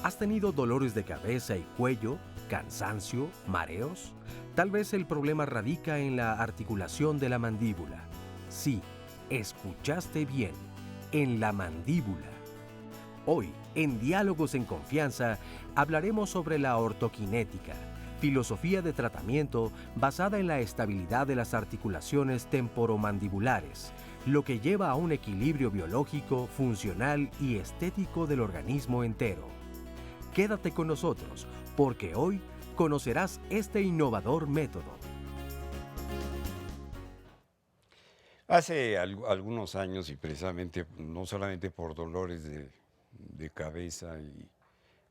¿Has tenido dolores de cabeza y cuello, cansancio, mareos? Tal vez el problema radica en la articulación de la mandíbula. Sí, escuchaste bien, en la mandíbula. Hoy, en Diálogos en Confianza, hablaremos sobre la ortoquinética, filosofía de tratamiento basada en la estabilidad de las articulaciones temporomandibulares, lo que lleva a un equilibrio biológico, funcional y estético del organismo entero. Quédate con nosotros, porque hoy conocerás este innovador método. Hace algunos años, y precisamente no solamente por dolores de cabeza y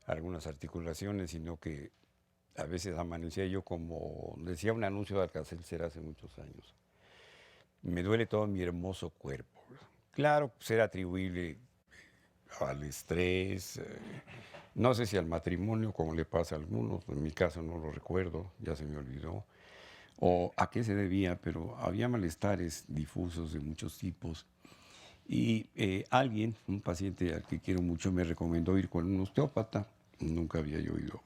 algunas articulaciones, sino que a veces amanecía yo como decía un anuncio de Alka-Seltzer hace muchos años. Me duele todo mi hermoso cuerpo. Claro, pues era atribuible al estrés, no sé si al matrimonio, como le pasa a algunos, en mi caso no lo recuerdo, ya se me olvidó, o a qué se debía, pero había malestares difusos de muchos tipos. Y alguien, un paciente al que quiero mucho, me recomendó ir con un osteópata. Nunca había yo ido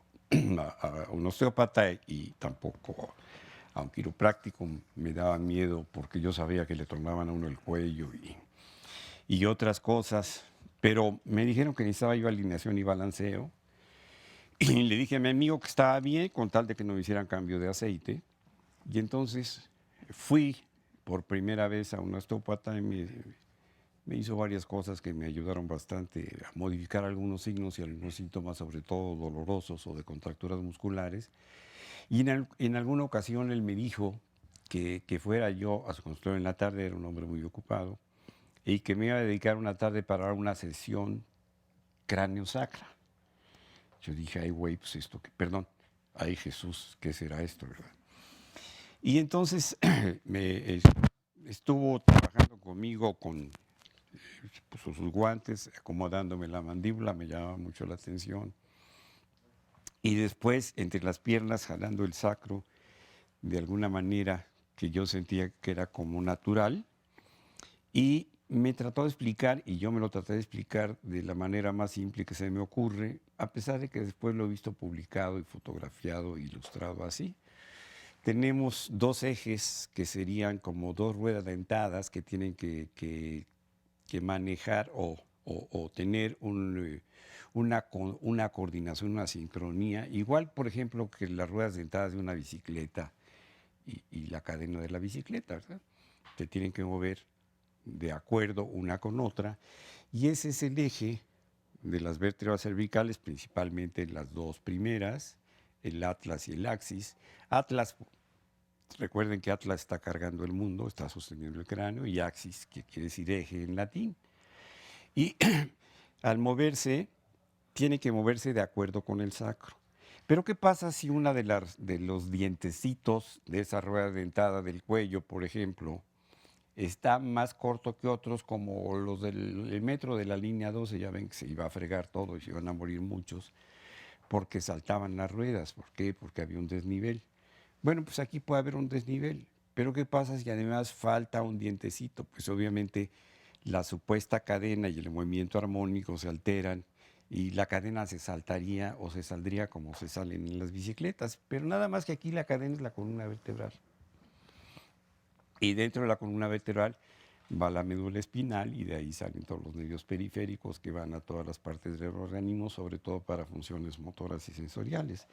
a un osteópata y tampoco a un quiropráctico. Me daba miedo porque yo sabía que le tornaban a uno el cuello y otras cosas. Pero me dijeron que necesitaba yo alineación y balanceo. Y le dije a mi amigo que estaba bien, con tal de que no me hicieran cambio de aceite. Y entonces fui por primera vez a un osteópata y me hizo varias cosas que me ayudaron bastante a modificar algunos signos y algunos síntomas, sobre todo dolorosos o de contracturas musculares. Y en alguna ocasión él me dijo que fuera yo a su consultorio en la tarde, era un hombre muy ocupado, y que me iba a dedicar una tarde para dar una sesión cráneo-sacra. Yo dije, ay, güey, pues esto, perdón, ay, Jesús, ¿qué será esto, verdad? Y entonces estuvo trabajando conmigo con puso sus guantes, acomodándome la mandíbula, me llamaba mucho la atención. Y después, entre las piernas, jalando el sacro, de alguna manera que yo sentía que era como natural. Y me trató de explicar, y yo me lo traté de explicar de la manera más simple que se me ocurre, a pesar de que después lo he visto publicado y fotografiado e ilustrado así. Tenemos dos ejes que serían como dos ruedas dentadas que tienen que manejar o tener una coordinación, una sincronía, igual, por ejemplo, que las ruedas dentadas de una bicicleta y la cadena de la bicicleta, ¿verdad? Se tienen que mover de acuerdo una con otra, y ese es el eje de las vértebras cervicales, principalmente las dos primeras, el atlas y el axis. Atlas, recuerden que atlas está cargando el mundo, está sosteniendo el cráneo, y axis, que quiere decir eje en latín. Y al moverse, tiene que moverse de acuerdo con el sacro. Pero ¿qué pasa si una de los dientecitos de esa rueda dentada del cuello, por ejemplo, está más corto que otros, como los del metro de la línea 12? Ya ven que se iba a fregar todo y se iban a morir muchos porque saltaban las ruedas. ¿Por qué? Porque había un desnivel. Bueno, pues aquí puede haber un desnivel. Pero ¿qué pasa si además falta un dientecito? Pues obviamente la supuesta cadena y el movimiento armónico se alteran y la cadena se saltaría o se saldría como se salen en las bicicletas. Pero nada más que aquí la cadena es la columna vertebral. Y dentro de la columna vertebral va la médula espinal y de ahí salen todos los nervios periféricos que van a todas las partes del organismo, sobre todo para funciones motoras y sensoriales.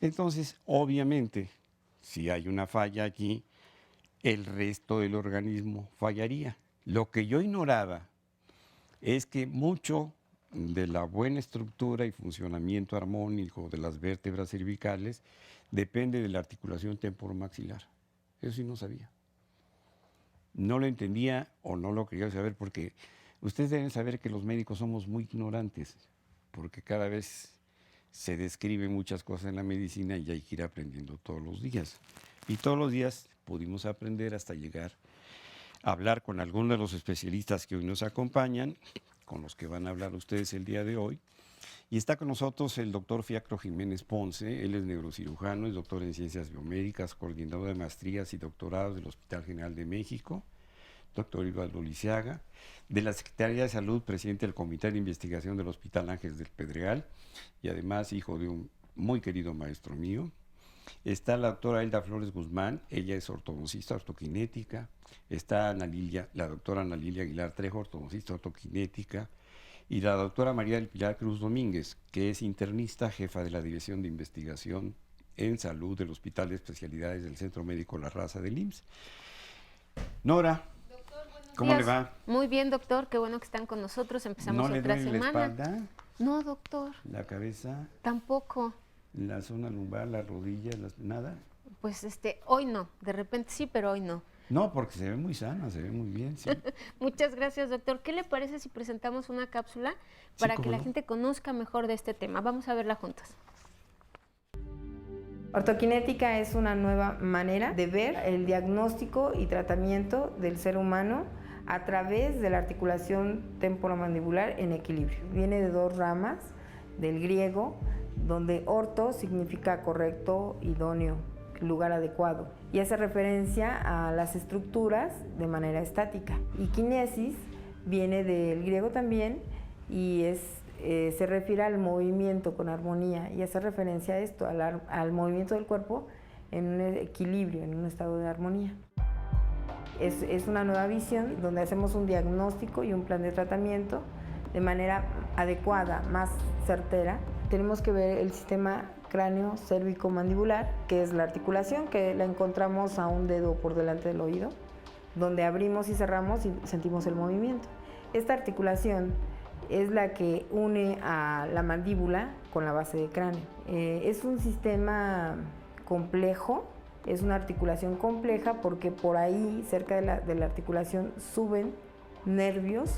Entonces, obviamente, si hay una falla aquí, el resto del organismo fallaría. Lo que yo ignoraba es que mucho de la buena estructura y funcionamiento armónico de las vértebras cervicales depende de la articulación temporomaxilar. Eso sí no sabía. No lo entendía o no lo quería saber porque Ustedes deben saber que los médicos somos muy ignorantes, porque cada vez se describen muchas cosas en la medicina y hay que ir aprendiendo todos los días. Y todos los días pudimos aprender hasta llegar a hablar con algunos de los especialistas que hoy nos acompañan, con los que van a hablar ustedes el día de hoy. Y está con nosotros el doctor Fiacro Jiménez Ponce. Él es neurocirujano, es doctor en ciencias biomédicas, coordinador de maestrías y doctorados del Hospital General de México. Doctor Eduardo Lisiaga, de la Secretaría de Salud, presidente del Comité de Investigación del Hospital Ángeles del Pedregal, y además hijo de un muy querido maestro mío. Está la doctora Elda Flores Guzmán, ella es ortodoncista ortoquinética. Está la doctora Ana Lilia Aguilar Trejo, ortodoncista ortoquinética. Y la doctora María del Pilar Cruz Domínguez, que es internista, jefa de la División de Investigación en Salud del Hospital de Especialidades del Centro Médico La Raza del IMSS. Nora, ¿cómo le va? Muy bien, doctor, qué bueno que están con nosotros. Empezamos ¿No otra le duele semana. la espalda? No, doctor. ¿La cabeza? Tampoco. ¿La zona lumbar, las rodillas, nada? Pues hoy no. De repente sí, pero hoy no. No, porque se ve muy sana, se ve muy bien, sí. Muchas gracias, doctor. ¿Qué le parece si presentamos una cápsula para que la gente conozca mejor de este tema? Vamos a verla juntas. Ortoquinética es una nueva manera de ver el diagnóstico y tratamiento del ser humano a través de la articulación temporomandibular en equilibrio. Viene de dos ramas del griego, donde orto significa correcto, idóneo, lugar adecuado, y hace referencia a las estructuras de manera estática. Y kinesis viene del griego también y se refiere al movimiento con armonía y hace referencia a esto, al movimiento del cuerpo en un equilibrio, en un estado de armonía. Es una nueva visión donde hacemos un diagnóstico y un plan de tratamiento de manera adecuada, más certera. Tenemos que ver el sistema cráneo cérvico mandibular, que es la articulación, que la encontramos a un dedo por delante del oído, donde abrimos y cerramos y sentimos el movimiento. Esta articulación es la que une a la mandíbula con la base del cráneo. Es un sistema complejo, es una articulación compleja porque por ahí, cerca de la articulación, suben nervios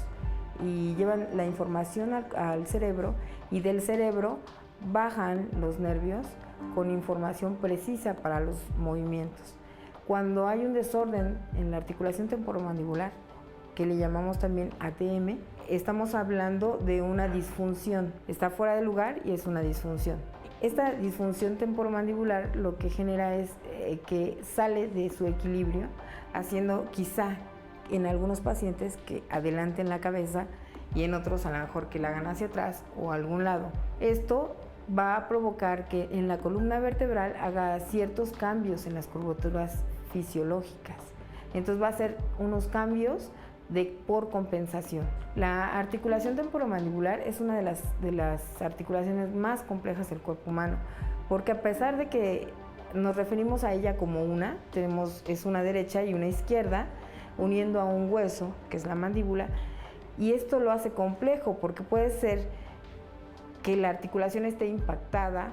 y llevan la información al cerebro, y del cerebro bajan los nervios con información precisa para los movimientos. Cuando hay un desorden en la articulación temporomandibular, que le llamamos también ATM, estamos hablando de una disfunción. Está fuera de lugar y es una disfunción. Esta disfunción temporomandibular lo que genera es que sale de su equilibrio, haciendo quizá en algunos pacientes que adelanten la cabeza y en otros a lo mejor que la hagan hacia atrás o a algún lado. Esto va a provocar que en la columna vertebral haga ciertos cambios en las curvaturas fisiológicas. Entonces va a hacer unos cambios por compensación. La articulación temporomandibular es una de las articulaciones más complejas del cuerpo humano, porque a pesar de que nos referimos a ella como es una derecha y una izquierda, uniendo a un hueso, que es la mandíbula, y esto lo hace complejo porque puede ser que la articulación esté impactada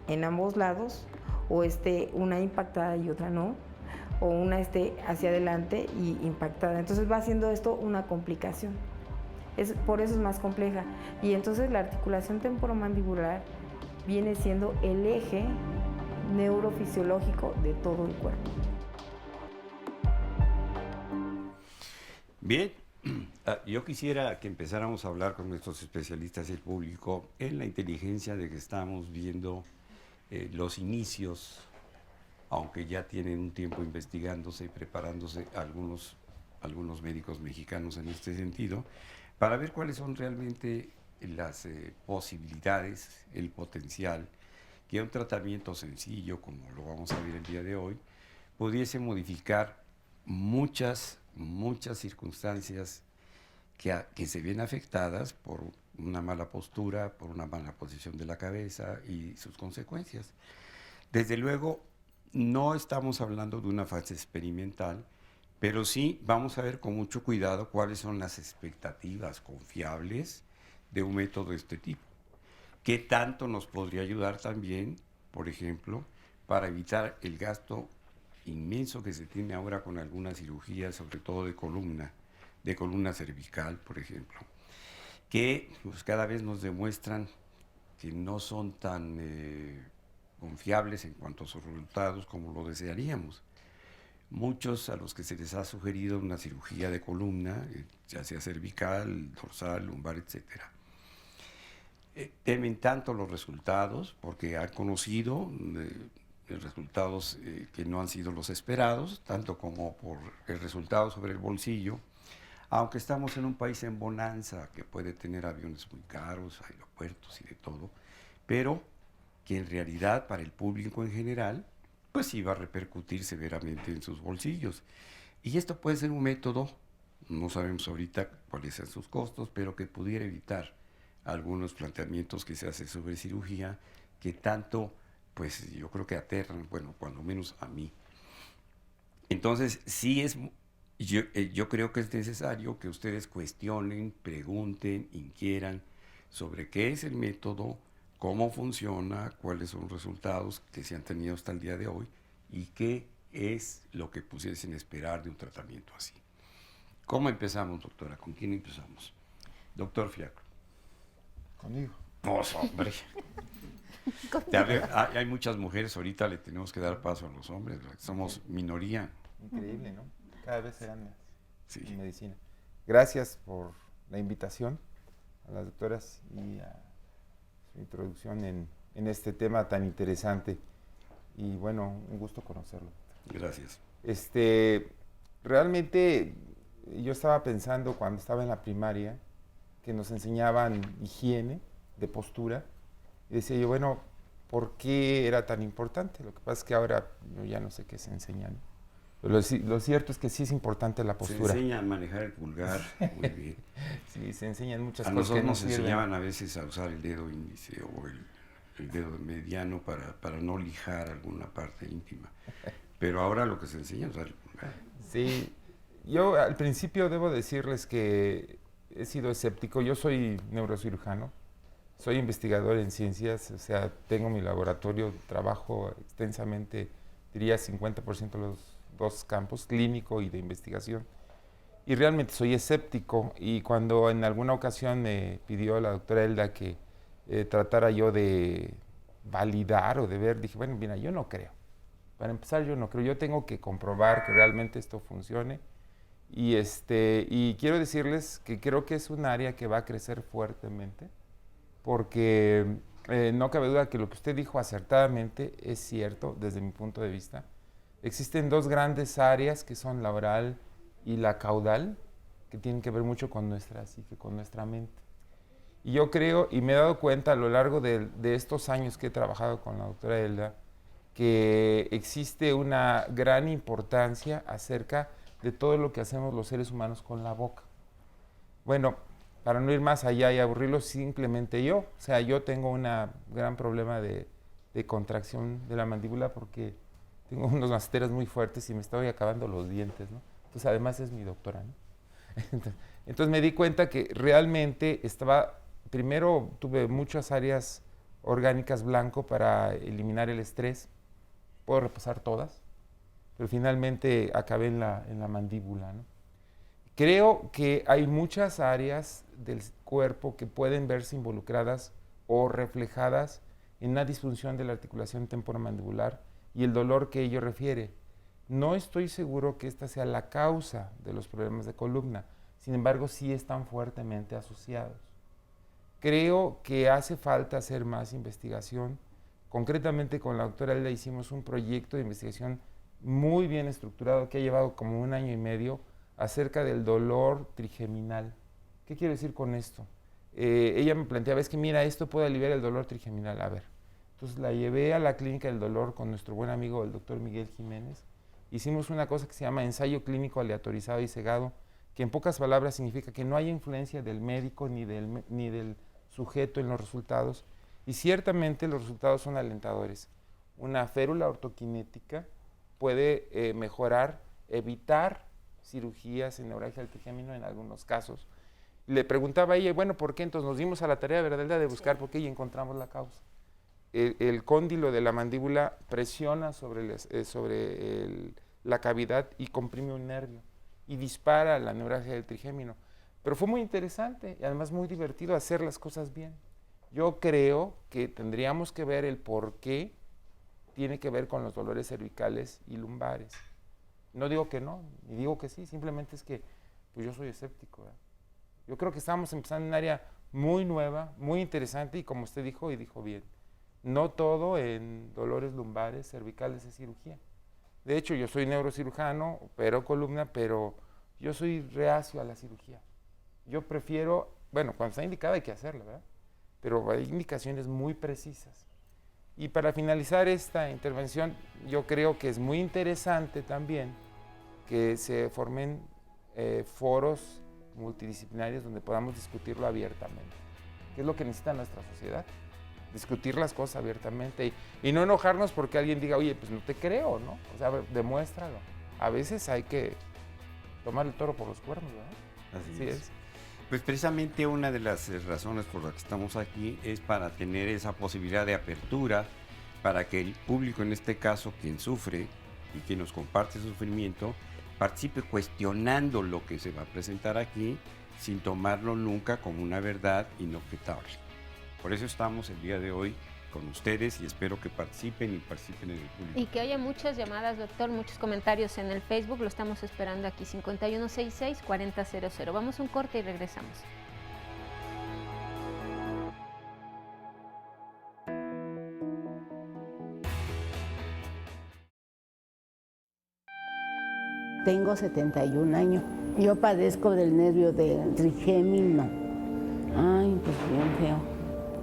en ambos lados, o esté una impactada y otra no, o una esté hacia adelante y impactada. Entonces va haciendo esto una complicación. Por eso es más compleja. Y entonces la articulación temporomandibular viene siendo el eje neurofisiológico de todo el cuerpo. Bien, yo quisiera que empezáramos a hablar con nuestros especialistas y el público en la inteligencia de que estamos viendo los inicios, aunque ya tienen un tiempo investigándose y preparándose algunos médicos mexicanos en este sentido, para ver cuáles son realmente las posibilidades, el potencial, que un tratamiento sencillo, como lo vamos a ver el día de hoy, pudiese modificar muchas circunstancias que se ven afectadas por una mala postura, por una mala posición de la cabeza y sus consecuencias. Desde luego, no estamos hablando de una fase experimental, pero sí vamos a ver con mucho cuidado cuáles son las expectativas confiables de un método de este tipo. ¿Qué tanto nos podría ayudar también, por ejemplo, para evitar el gasto inmenso que se tiene ahora con algunas cirugías, sobre todo de columna, de columna cervical, por ejemplo, que pues, cada vez nos demuestran que no son tan confiables en cuanto a sus resultados como lo desearíamos. Muchos a los que se les ha sugerido una cirugía de columna, ya sea cervical, dorsal, lumbar, etcétera, temen tanto los resultados porque han conocido resultados que no han sido los esperados, tanto como por el resultado sobre el bolsillo, aunque estamos en un país en bonanza que puede tener aviones muy caros, aeropuertos y de todo, pero que en realidad para el público en general pues sí va a repercutir severamente en sus bolsillos. Y esto puede ser un método, no sabemos ahorita cuáles sean sus costos, pero que pudiera evitar algunos planteamientos que se hacen sobre cirugía que tanto, pues yo creo que aterran, bueno, cuando menos a mí. Entonces, sí yo creo que es necesario que ustedes cuestionen, pregunten, inquieran sobre qué es el método, cómo funciona, cuáles son los resultados que se han tenido hasta el día de hoy y qué es lo que pudiesen esperar de un tratamiento así. ¿Cómo empezamos, doctora? ¿Con quién empezamos? Doctor Fiacro. Conmigo. ¡Oh, hombre! Hay muchas mujeres, ahorita le tenemos que dar paso a los hombres, somos minoría. Increíble, ¿no? Cada vez serán más Sí. en medicina. Gracias por la invitación a las doctoras y a su introducción en este tema tan interesante. Y bueno, un gusto conocerlo. Gracias. Realmente yo estaba pensando cuando estaba en la primaria que nos enseñaban higiene de postura y decía yo, bueno, ¿por qué era tan importante? Lo que pasa es que ahora yo ya no sé qué se enseña, ¿no? Lo cierto es que sí es importante la postura. Se enseña a manejar el pulgar muy bien. Sí, se enseñan muchas A cosas nosotros que no nos sirven. enseñaban a veces a usar el dedo índice o el dedo mediano para no lijar alguna parte íntima. Pero ahora lo que se enseña es usar el pulgar. Sí, yo al principio debo decirles que he sido escéptico. Yo soy neurocirujano, soy investigador en ciencias, o sea, tengo mi laboratorio, trabajo extensamente, diría 50% de los dos campos, clínico y de investigación. Y realmente soy escéptico, y cuando en alguna ocasión me pidió la doctora Elda que tratara yo de validar o de ver, dije, bueno, mira, yo no creo. Para empezar, yo no creo. Yo tengo que comprobar que realmente esto funcione. Y quiero decirles que creo que es un área que va a crecer fuertemente, porque no cabe duda que lo que usted dijo acertadamente es cierto desde mi punto de vista. Existen dos grandes áreas que son la oral y la caudal, que tienen que ver mucho con nuestra psique, con nuestra mente. Y yo creo, y me he dado cuenta a lo largo de estos años que he trabajado con la doctora Elda, que existe una gran importancia acerca de todo lo que hacemos los seres humanos con la boca. Bueno, para no ir más allá y aburrirlo, simplemente yo tengo un gran problema de contracción de la mandíbula porque tengo unos masteras muy fuertes y me estoy acabando los dientes, ¿no? Entonces, además es mi doctora, ¿no? Entonces me di cuenta que realmente primero tuve muchas áreas orgánicas blanco para eliminar el estrés, puedo repasar todas, pero finalmente acabé en la mandíbula, ¿no? Creo que hay muchas áreas del cuerpo que pueden verse involucradas o reflejadas en una disfunción de la articulación temporomandibular y el dolor que ello refiere. No estoy seguro que esta sea la causa de los problemas de columna, sin embargo sí están fuertemente asociados. Creo que hace falta hacer más investigación. Concretamente con la doctora Elda hicimos un proyecto de investigación muy bien estructurado que ha llevado como 1 año y medio acerca del dolor trigeminal. ¿Qué quiero decir con esto? Ella me planteaba, es que mira, esto puede aliviar el dolor trigeminal. A ver, entonces la llevé a la clínica del dolor con nuestro buen amigo el doctor Miguel Jiménez. Hicimos una cosa que se llama ensayo clínico aleatorizado y cegado, que en pocas palabras significa que no hay influencia del médico ni del sujeto en los resultados. Y ciertamente los resultados son alentadores. Una férula ortoquinética puede mejorar, evitar cirugías en neuralgia del trigémino en algunos casos. Le preguntaba a ella, bueno, ¿por qué? Entonces nos dimos a la tarea, ¿verdad?, de buscar por qué y encontramos la causa. El cóndilo de la mandíbula presiona sobre la cavidad y comprime un nervio. y dispara la neuralgia del trigémino. Pero fue muy interesante y además muy divertido hacer las cosas bien. Yo creo que tendríamos que ver el por qué tiene que ver con los dolores cervicales y lumbares. No digo que no, ni digo que sí, simplemente es que pues yo soy escéptico, ¿verdad? Yo creo que estamos empezando en un área muy nueva, muy interesante y como usted dijo y dijo bien, no todo en dolores lumbares, cervicales es cirugía. De hecho, yo soy neurocirujano, opero columna, pero yo soy reacio a la cirugía. Yo prefiero, bueno, cuando está indicada hay que hacerla, ¿verdad? Pero hay indicaciones muy precisas. Y para finalizar esta intervención, yo creo que es muy interesante también que se formen foros multidisciplinarios donde podamos discutirlo abiertamente. ¿Qué es lo que necesita nuestra sociedad? Discutir las cosas abiertamente y no enojarnos porque alguien diga, oye, pues no te creo, ¿no? O sea, a ver, demuéstralo. A veces hay que tomar el toro por los cuernos, ¿verdad? Así es. Pues precisamente una de las razones por las que estamos aquí es para tener esa posibilidad de apertura, para que el público, en este caso, quien sufre y quien nos comparte su sufrimiento, participe cuestionando lo que se va a presentar aquí, sin tomarlo nunca como una verdad inobjetable. Por eso estamos el día de hoy con ustedes y espero que participen y participen en el público. Y que haya muchas llamadas, doctor, muchos comentarios en el Facebook, lo estamos esperando aquí, 5166-4000. Vamos a un corte y regresamos. Tengo 71 años. Yo padezco del nervio del trigémino. Ay, pues bien feo.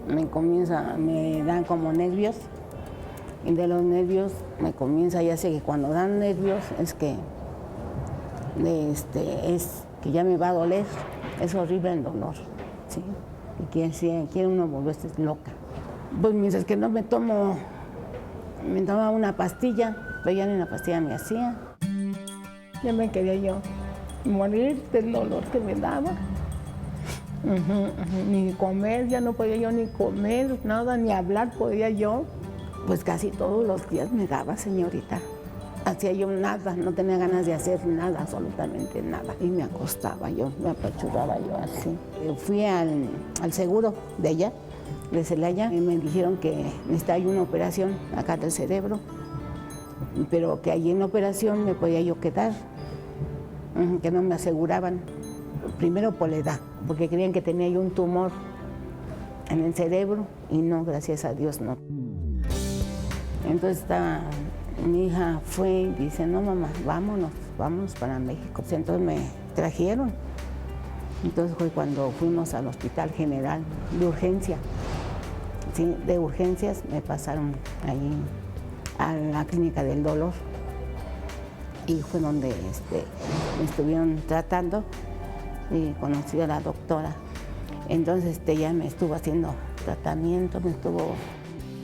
Me dan como nervios y de los nervios me comienza, ya sé que cuando dan nervios es que ya me va a doler, es horrible el dolor, ¿sí? Y quiere uno volverse loca. Pues mientras que no me tomaba una pastilla, pero ya ni una pastilla me hacía. Ya me quería yo morir del dolor que me daba. Ni comer, ya no podía yo ni comer, nada, ni hablar podía yo. Pues casi todos los días me daba, señorita. Hacía yo nada, no tenía ganas de hacer nada, absolutamente nada. Y me acostaba yo, me apachurraba yo así. Fui al seguro de ella, de Celaya, y me dijeron que necesitaba una operación acá del cerebro, pero que allí en la operación me podía yo quedar, que no me aseguraban. Primero por la edad, porque creían que tenía yo un tumor en el cerebro y no, gracias a Dios no. Entonces mi hija fue y dice, no mamá, vámonos para México. Entonces me trajeron. Entonces fue cuando fuimos al Hospital General de urgencia. Sí, de urgencias me pasaron ahí a la Clínica del Dolor y fue donde me estuvieron tratando. Y conocí a la doctora. Entonces ella me estuvo haciendo tratamiento, me estuvo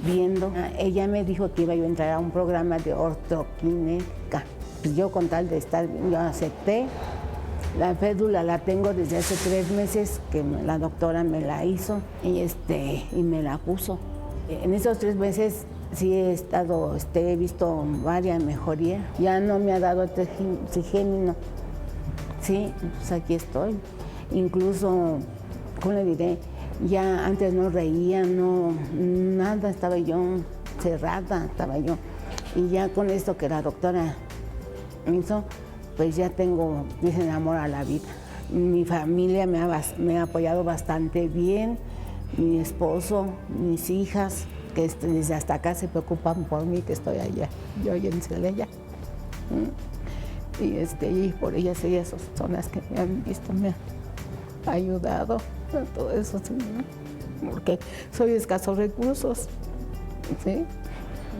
viendo. Ella me dijo que iba yo a entrar a un programa de ortoclínica. Pues yo con tal de estar, yo acepté. La fédula la tengo desde hace 3 meses que la doctora me la hizo y me la puso. En esos 3 meses sí he visto varias mejorías. Ya no me ha dado el trigémino. Sí, pues aquí estoy. Incluso, ¿cómo le diré? Ya antes no reía, no, nada, estaba yo cerrada, Y ya con esto que la doctora me hizo, pues ya dicen amor a la vida. Mi familia me ha apoyado bastante bien, mi esposo, mis hijas, que desde hasta acá se preocupan por mí, que estoy allá, yo en Celaya. Y por ellas son las que me han visto, me han ayudado a todo eso, ¿sí? Porque soy de escasos recursos, ¿sí?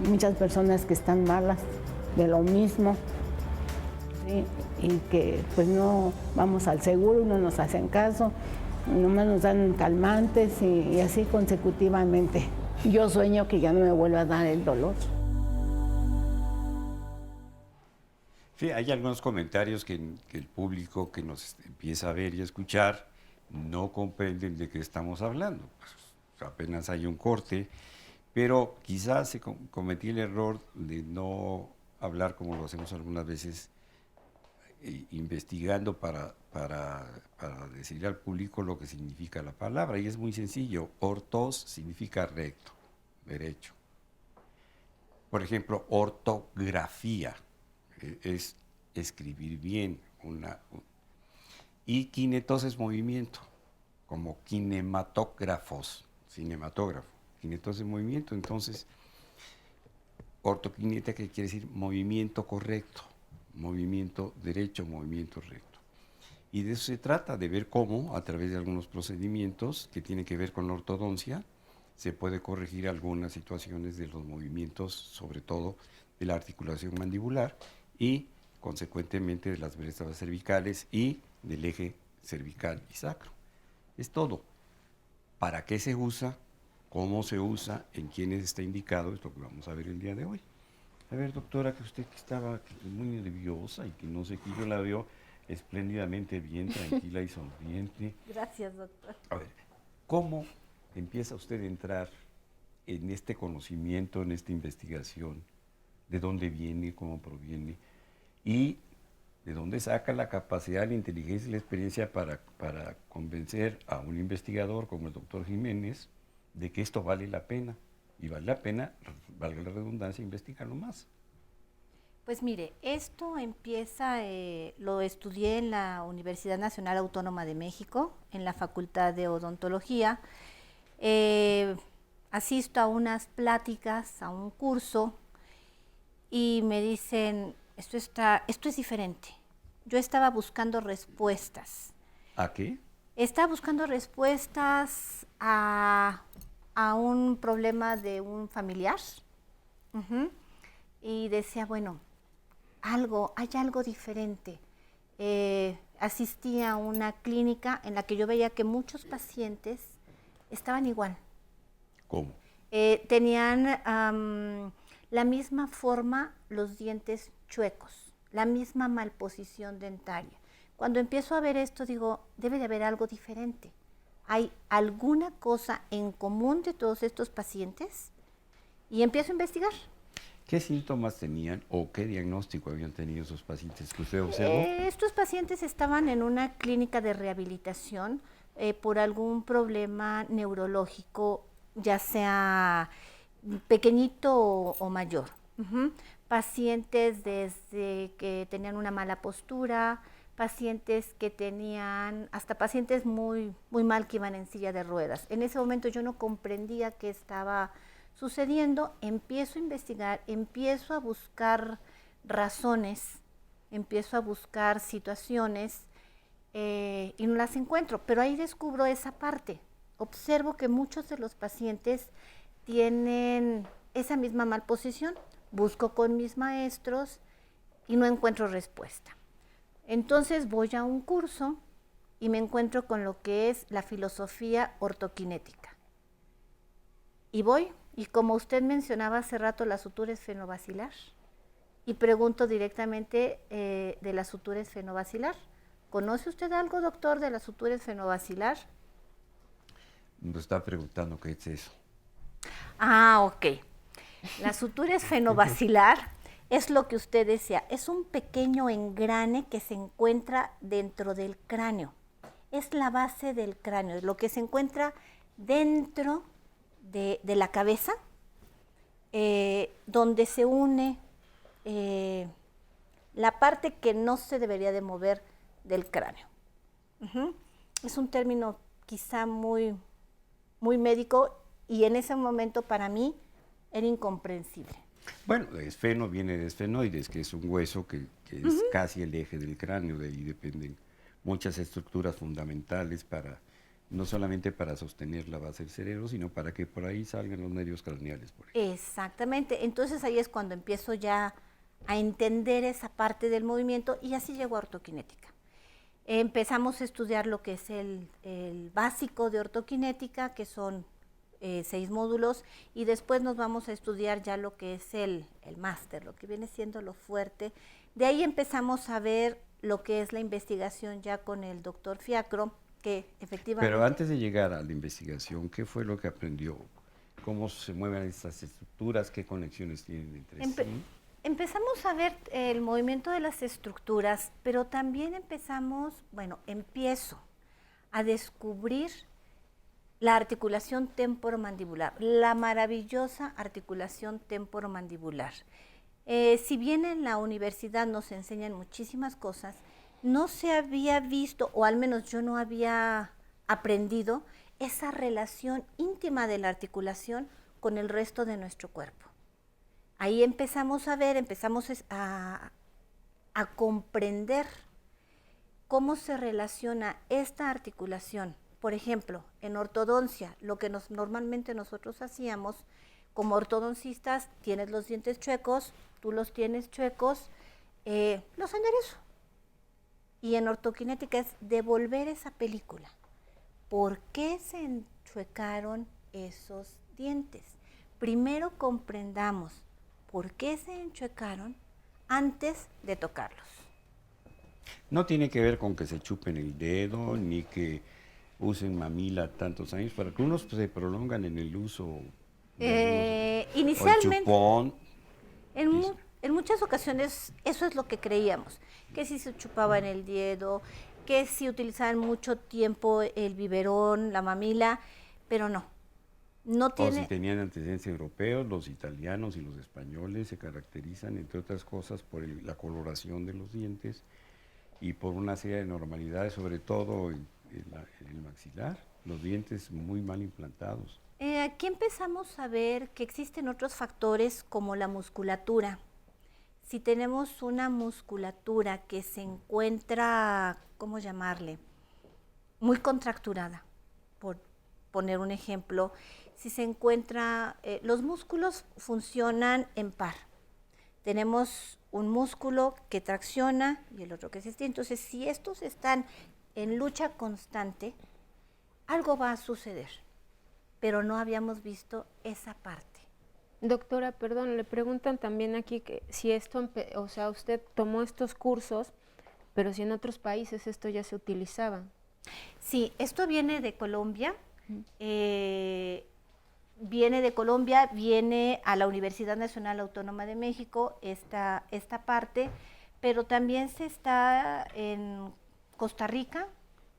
Muchas personas que están malas de lo mismo, ¿sí? Y que pues no vamos al seguro, no nos hacen caso, nomás nos dan calmantes y así consecutivamente. Yo sueño que ya no me vuelva a dar el dolor. Sí, hay algunos comentarios que el público que nos empieza a ver y a escuchar no comprenden de qué estamos hablando. Pues, apenas hay un corte, pero quizás se cometí el error de no hablar como lo hacemos algunas veces, investigando para decirle al público lo que significa la palabra. Y es muy sencillo. Ortos significa recto, derecho. Por ejemplo, ortografía es escribir bien. Y kinetos es movimiento, como kinematógrafos, cinematógrafo. Kinetos es movimiento, entonces, ortokinética, que quiere decir movimiento correcto, movimiento derecho, movimiento recto. Y de eso se trata, de ver cómo, a través de algunos procedimientos que tienen que ver con la ortodoncia, se puede corregir algunas situaciones de los movimientos, sobre todo de la articulación mandibular y, consecuentemente, de las vértebras cervicales y del eje cervical y sacro. Es todo. ¿Para qué se usa? ¿Cómo se usa? ¿En quiénes está indicado? Es lo que vamos a ver el día de hoy. A ver, doctora, que usted que estaba muy nerviosa y que no sé qué, yo la veo espléndidamente bien, tranquila y sonriente. Gracias, doctor. A ver, ¿cómo empieza usted a entrar en este conocimiento, en esta investigación? ¿De dónde viene, cómo proviene? Y ¿de dónde saca la capacidad, la inteligencia y la experiencia para convencer a un investigador como el doctor Jiménez de que esto vale la pena? Y vale la pena, valga la redundancia, investigarlo más. Pues mire, esto empieza, lo estudié en la Universidad Nacional Autónoma de México, en la Facultad de Odontología. Asisto a unas pláticas, a un curso, y me dicen, esto es diferente. Yo estaba buscando respuestas. ¿A qué? Estaba buscando respuestas a un problema de un familiar. Y decía, bueno, hay algo diferente. Asistí a una clínica en la que yo veía que muchos pacientes estaban igual. ¿Cómo? Tenían la misma forma, los dientes chuecos, la misma malposición dentaria. Cuando empiezo a ver esto, digo, debe de haber algo diferente. ¿Hay alguna cosa en común de todos estos pacientes? Y empiezo a investigar. ¿Qué síntomas tenían o qué diagnóstico habían tenido esos pacientes que usted observó? Estos pacientes estaban en una clínica de rehabilitación por algún problema neurológico, ya sea pequeñito o mayor. Pacientes desde que tenían una mala postura, pacientes que tenían, hasta pacientes muy, muy mal que iban en silla de ruedas. En ese momento yo no comprendía qué estaba sucediendo, empiezo a investigar, empiezo a buscar razones, empiezo a buscar situaciones y no las encuentro, pero ahí descubro esa parte. Observo que muchos de los pacientes tienen esa misma malposición, busco con mis maestros y no encuentro respuesta. Entonces voy a un curso y me encuentro con lo que es la filosofía ortoquinética. Y voy, y como usted mencionaba hace rato, la sutura esfenobacilar, y pregunto directamente de la sutura esfenobacilar. ¿Conoce usted algo, doctor, de la sutura esfenobacilar? Nos está preguntando qué es eso. Ah, ok. La sutura esfenobacilar es lo que usted decía, es un pequeño engrane que se encuentra dentro del cráneo. Es la base del cráneo, lo que se encuentra dentro de la cabeza, donde se une la parte que no se debería de mover del cráneo. Es un término quizá muy, muy médico y en ese momento para mí era incomprensible. Bueno, esfeno viene de esfenoides, que es un hueso que es casi el eje del cráneo, de ahí dependen muchas estructuras fundamentales no solamente para sostener la base del cerebro, sino para que por ahí salgan los nervios craneales. Por ejemplo. Exactamente, entonces ahí es cuando empiezo ya a entender esa parte del movimiento y así llego a ortoquinética. Empezamos a estudiar lo que es el básico de ortoquinética, que son 6 módulos, y después nos vamos a estudiar ya lo que es el máster, lo que viene siendo lo fuerte. De ahí empezamos a ver lo que es la investigación ya con el doctor Fiacro, que efectivamente... Pero antes de llegar a la investigación, ¿qué fue lo que aprendió? ¿Cómo se mueven estas estructuras? ¿Qué conexiones tienen entre sí? Empezamos a ver el movimiento de las estructuras, pero también empiezo a descubrir la articulación temporomandibular, la maravillosa articulación temporomandibular. Si bien en la universidad nos enseñan muchísimas cosas, no se había visto, o al menos yo no había aprendido, esa relación íntima de la articulación con el resto de nuestro cuerpo. Ahí empezamos a ver, a comprender cómo se relaciona esta articulación. Por ejemplo, en ortodoncia, lo que normalmente nosotros hacíamos como ortodoncistas, tienes los dientes chuecos, tú los tienes chuecos, los enderezo. Y en ortoquinética es devolver esa película. ¿Por qué se enchuecaron esos dientes? Primero comprendamos por qué se enchuecaron antes de tocarlos. No tiene que ver con que se chupen el dedo, ni que usen mamila tantos años, para que unos se prolongan en el uso inicialmente, o el chupón. En muchas ocasiones eso es lo que creíamos, que si se chupaba en el dedo, que si utilizaban mucho tiempo el biberón, la mamila, pero no. No tiene... O si tenían antecedentes europeos, los italianos y los españoles se caracterizan, entre otras cosas, por la coloración de los dientes y por una serie de normalidades, sobre todo en el maxilar, los dientes muy mal implantados. Aquí empezamos a ver que existen otros factores como la musculatura. Si tenemos una musculatura que se encuentra, ¿cómo llamarle?, muy contracturada, por poner un ejemplo, si se encuentra, los músculos funcionan en par. Tenemos un músculo que tracciona y el otro que se estira. Entonces, si estos están en lucha constante, algo va a suceder, pero no habíamos visto esa parte. Doctora, perdón, le preguntan también aquí que si esto, o sea, usted tomó estos cursos, pero si en otros países esto ya se utilizaba. Sí, esto viene de Colombia. Viene a la Universidad Nacional Autónoma de México esta parte, pero también se está en Costa Rica,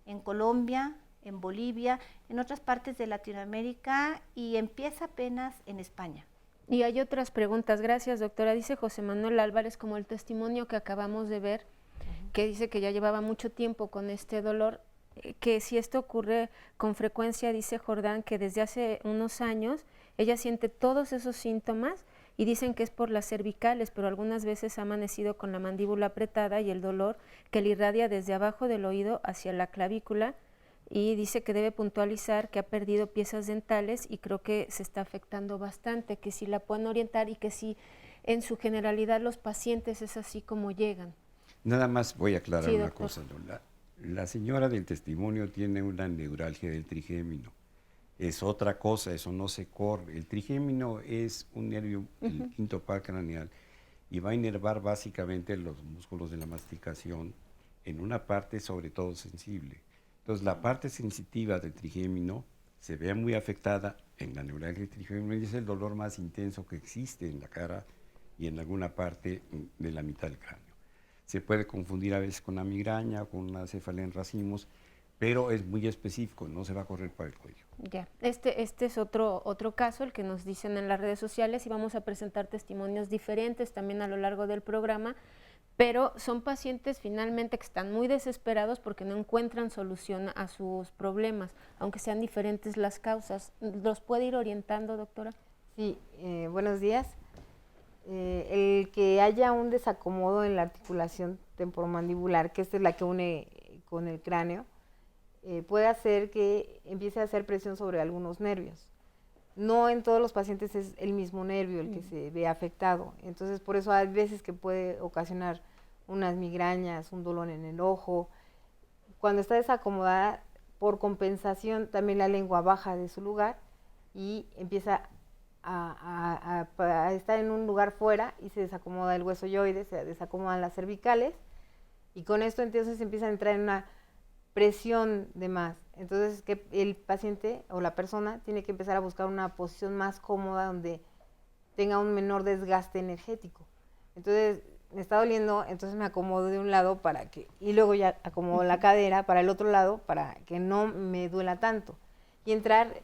en Colombia, en Bolivia, en otras partes de Latinoamérica y empieza apenas en España. Y hay otras preguntas. Gracias, doctora. Dice José Manuel Álvarez, como el testimonio que acabamos de ver, que dice que ya llevaba mucho tiempo con este dolor, que si esto ocurre con frecuencia, dice Jordán, que desde hace unos años ella siente todos esos síntomas y dicen que es por las cervicales, pero algunas veces ha amanecido con la mandíbula apretada y el dolor que le irradia desde abajo del oído hacia la clavícula, y dice que debe puntualizar que ha perdido piezas dentales y creo que se está afectando bastante, que si la pueden orientar y que si en su generalidad los pacientes es así como llegan. Nada más voy a aclarar Sí, una doctor. cosa, ¿no? La señora del testimonio tiene una neuralgia del trigémino. Es otra cosa, eso no se corre. El trigémino es un nervio, el quinto par craneal, y va a inervar básicamente los músculos de la masticación en una parte sobre todo sensible. Entonces la parte sensitiva del trigémino se ve muy afectada en la neuralgia del trigémino y es el dolor más intenso que existe en la cara y en alguna parte de la mitad del cráneo. Se puede confundir a veces con una migraña, con una cefalea en racimos, pero es muy específico, no se va a correr para el cuello. Ya, este es otro caso, el que nos dicen en las redes sociales, y vamos a presentar testimonios diferentes también a lo largo del programa, pero son pacientes finalmente que están muy desesperados porque no encuentran solución a sus problemas, aunque sean diferentes las causas. ¿Los puede ir orientando, doctora? Sí, buenos días. El que haya un desacomodo en la articulación temporomandibular, que esta es la que une con el cráneo, puede hacer que empiece a hacer presión sobre algunos nervios. No en todos los pacientes es el mismo nervio el que se ve afectado, entonces por eso hay veces que puede ocasionar unas migrañas, un dolor en el ojo. Cuando está desacomodada, por compensación también la lengua baja de su lugar y empieza a estar en un lugar fuera y se desacomoda el hueso yoide, se desacomodan las cervicales y con esto entonces empieza a entrar en una presión de más. Entonces que el paciente o la persona tiene que empezar a buscar una posición más cómoda donde tenga un menor desgaste energético. Entonces me está doliendo, entonces me acomodo de un lado y luego ya acomodo la cadera para el otro lado para que no me duela tanto y entrar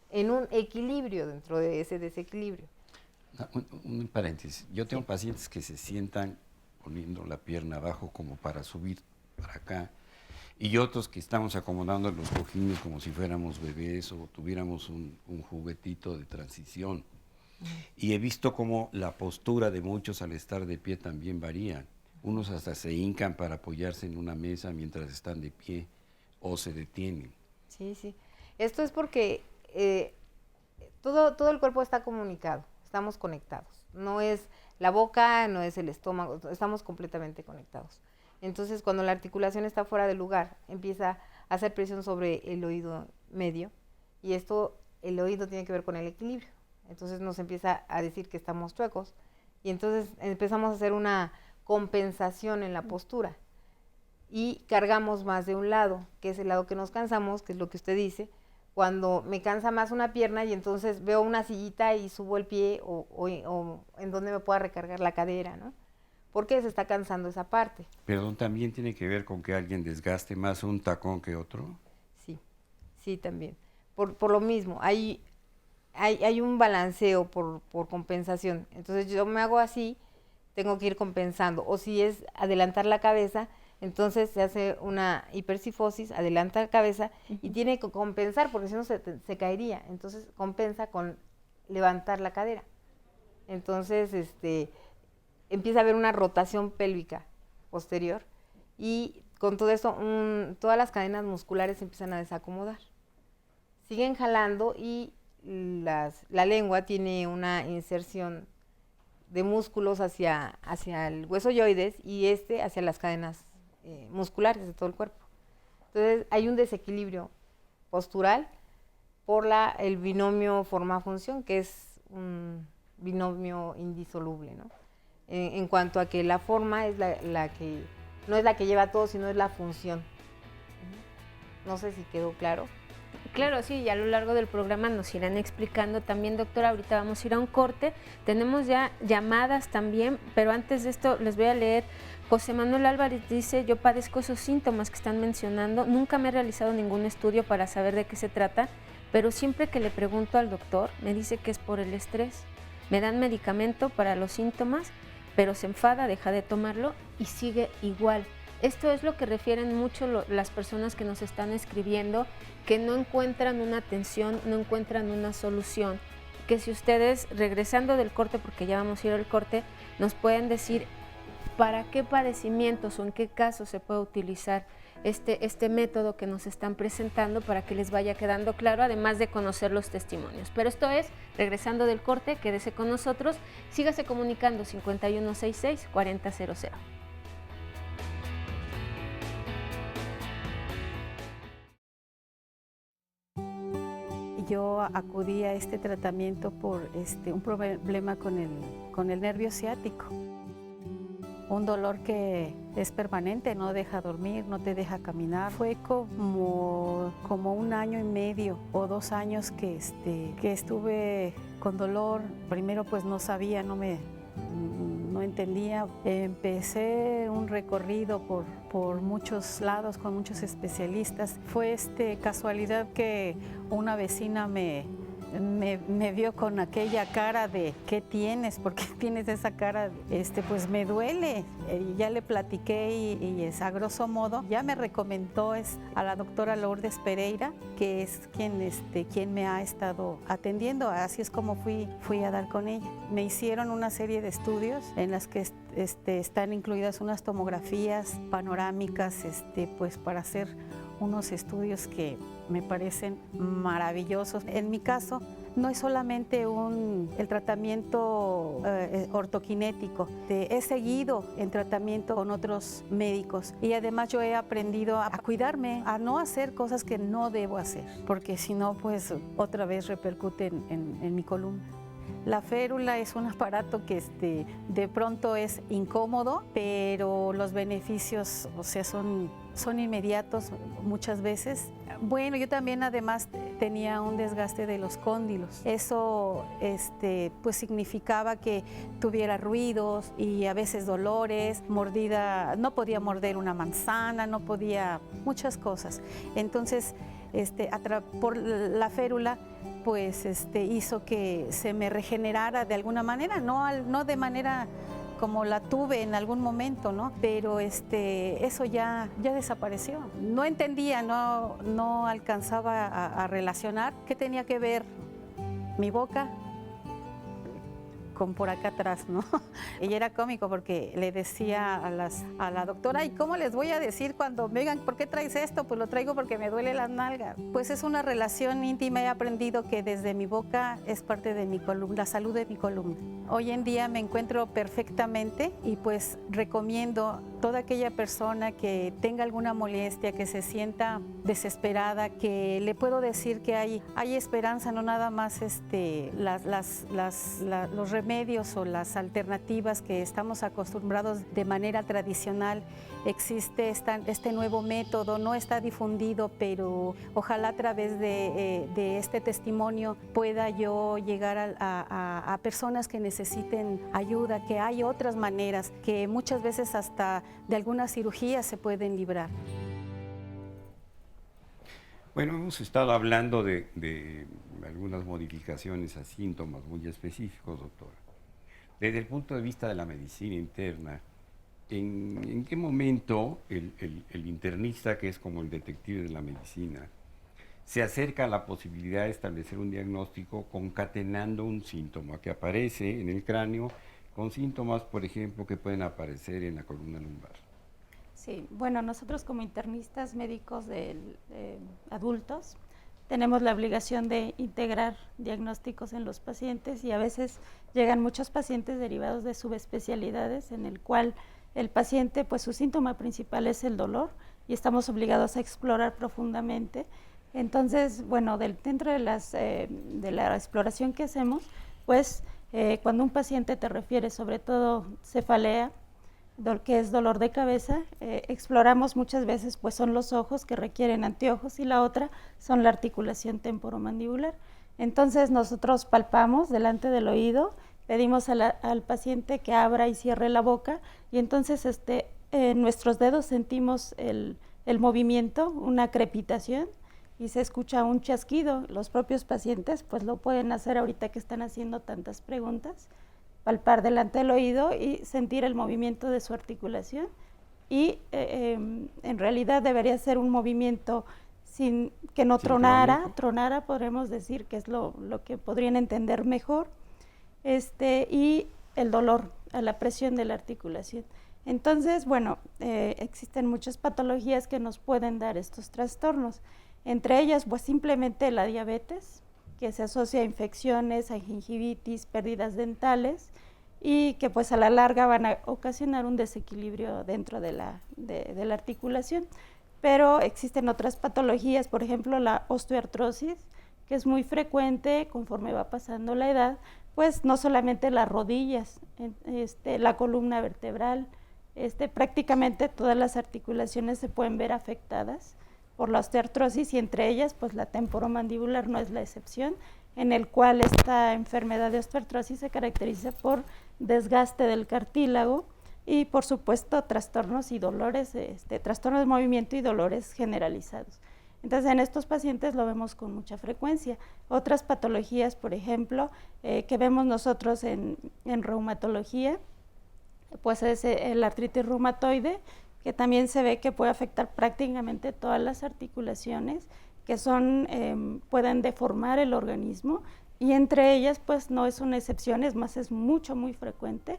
en un equilibrio dentro de ese desequilibrio. Un paréntesis, yo tengo pacientes que se sientan poniendo la pierna abajo como para subir para acá, y otros que estamos acomodando los cojines como si fuéramos bebés o tuviéramos un juguetito de transición. Y he visto cómo la postura de muchos al estar de pie también varía. Unos hasta se hincan para apoyarse en una mesa mientras están de pie o se detienen. Sí, sí. Esto es porque todo el cuerpo está comunicado, estamos conectados. No es la boca, no es el estómago, estamos completamente conectados. Entonces, cuando la articulación está fuera de lugar, empieza a hacer presión sobre el oído medio y el oído tiene que ver con el equilibrio. Entonces nos empieza a decir que estamos chuecos y entonces empezamos a hacer una compensación en la postura y cargamos más de un lado, que es el lado que nos cansamos, que es lo que usted dice, cuando me cansa más una pierna y entonces veo una sillita y subo el pie o en donde me pueda recargar la cadera, ¿no? Porque se está cansando esa parte. Pero también tiene que ver con que alguien desgaste más un tacón que otro. Sí, también. Por lo mismo, hay un balanceo por compensación. Entonces yo me hago así, tengo que ir compensando. O si es adelantar la cabeza, entonces se hace una hipercifosis, adelanta la cabeza y tiene que compensar, porque si no se caería. Entonces compensa con levantar la cadera. Entonces empieza a haber una rotación pélvica posterior y con todo esto todas las cadenas musculares se empiezan a desacomodar. Siguen jalando y la lengua tiene una inserción de músculos hacia el hueso yoides y hacia las cadenas musculares de todo el cuerpo. Entonces hay un desequilibrio postural por el binomio forma-función, que es un binomio indisoluble, ¿no? En cuanto a que la forma es la que no es la que lleva todo, sino es la función. No sé si quedó claro. Claro, sí, y a lo largo del programa nos irán explicando también, doctora. Ahorita vamos a ir a un corte. Tenemos ya llamadas también, pero antes de esto les voy a leer. José Manuel Álvarez dice: yo padezco esos síntomas que están mencionando. Nunca me he realizado ningún estudio para saber de qué se trata, pero siempre que le pregunto al doctor, me dice que es por el estrés. Me dan medicamento para los síntomas, pero se enfada, deja de tomarlo y sigue igual. Esto es lo que refieren mucho las personas que nos están escribiendo, que no encuentran una atención, no encuentran una solución. Que si ustedes, regresando del corte, porque ya vamos a ir al corte, nos pueden decir para qué padecimientos o en qué casos se puede utilizar este método que nos están presentando para que les vaya quedando claro, además de conocer los testimonios. Pero esto es, regresando del corte, quédese con nosotros, sígase comunicando 5166-4000. Yo acudí a este tratamiento por un problema con el nervio ciático. Un dolor que es permanente, no deja dormir, no te deja caminar. Fue como 1 año y medio o 2 años que estuve con dolor. Primero pues no sabía, no entendía. Empecé un recorrido por muchos lados con muchos especialistas. Fue casualidad que una vecina me vio con aquella cara de ¿qué tienes? ¿Por qué tienes esa cara? Pues me duele. Ya le platiqué y a grosso modo ya me recomendó a la doctora Lourdes Pereira, que es quien me ha estado atendiendo. Así es como fui a dar con ella. Me hicieron una serie de estudios en las que están incluidas unas tomografías panorámicas, pues para hacer unos estudios que me parecen maravillosos. En mi caso, no es solamente el tratamiento ortoquinético. He seguido en tratamiento con otros médicos y además yo he aprendido a cuidarme, a no hacer cosas que no debo hacer, porque si no, pues otra vez repercute en mi columna. La férula es un aparato que de pronto es incómodo, pero los beneficios, son inmediatos muchas veces. Bueno, yo también además tenía un desgaste de los cóndilos. Eso pues significaba que tuviera ruidos y a veces dolores, mordida, no podía morder una manzana, no podía, muchas cosas. Entonces, por la férula, pues hizo que se me regenerara de alguna manera, no de manera como la tuve en algún momento, ¿no? Pero eso ya desapareció. No entendía, no alcanzaba a relacionar qué tenía que ver mi boca con por acá atrás, ¿no? Y era cómico porque le decía a la doctora, ¿y cómo les voy a decir cuando me digan, ¿por qué traes esto? Pues lo traigo porque me duele las nalgas. Pues es una relación íntima, he aprendido que desde mi boca es parte de mi columna, la salud de mi columna. Hoy en día me encuentro perfectamente y pues recomiendo toda aquella persona que tenga alguna molestia, que se sienta desesperada, que le puedo decir que hay esperanza, no nada más los remedios o las alternativas que estamos acostumbrados de manera tradicional. Existe este nuevo método, no está difundido, pero ojalá a través de este testimonio pueda yo llegar a personas que necesiten ayuda, que hay otras maneras, que muchas veces hasta de algunas cirugías se pueden librar. Bueno, hemos estado hablando de algunas modificaciones a síntomas muy específicos, doctora. Desde el punto de vista de la medicina interna, ¿en qué momento el internista, que es como el detective de la medicina, se acerca a la posibilidad de establecer un diagnóstico concatenando un síntoma que aparece en el cráneo con síntomas, por ejemplo, que pueden aparecer en la columna lumbar? Sí, bueno, nosotros como internistas médicos adultos tenemos la obligación de integrar diagnósticos en los pacientes y a veces llegan muchos pacientes derivados de subespecialidades en el cual el paciente, pues su síntoma principal es el dolor y estamos obligados a explorar profundamente. Entonces, bueno, dentro de la exploración que hacemos, pues cuando un paciente te refiere sobre todo cefalea, que es dolor de cabeza, exploramos muchas veces, pues son los ojos que requieren anteojos y la otra son la articulación temporomandibular. Entonces nosotros palpamos delante del oído, pedimos al paciente que abra y cierre la boca y entonces en nuestros dedos sentimos el movimiento, una crepitación y se escucha un chasquido. Los propios pacientes pues lo pueden hacer ahorita que están haciendo tantas preguntas, palpar delante del oído y sentir el movimiento de su articulación y en realidad debería ser un movimiento que no tronara, podremos decir que es lo que podrían entender mejor, y el dolor a la presión de la articulación. Entonces, bueno, existen muchas patologías que nos pueden dar estos trastornos, entre ellas pues simplemente la diabetes, que se asocia a infecciones, a gingivitis, pérdidas dentales y que pues a la larga van a ocasionar un desequilibrio dentro de la articulación. Pero existen otras patologías, por ejemplo la osteoartrosis, que es muy frecuente conforme va pasando la edad, pues no solamente las rodillas, la columna vertebral, prácticamente todas las articulaciones se pueden ver afectadas por la osteoartrosis y entre ellas pues la temporomandibular no es la excepción, en el cual esta enfermedad de osteoartrosis se caracteriza por desgaste del cartílago y por supuesto trastornos y dolores, trastornos de movimiento y dolores generalizados. Entonces en estos pacientes lo vemos con mucha frecuencia. Otras patologías, por ejemplo, que vemos nosotros en reumatología, pues es la artritis reumatoide, que también se ve que puede afectar prácticamente todas las articulaciones, que pueden deformar el organismo, y entre ellas pues no es una excepción, es más, es muy frecuente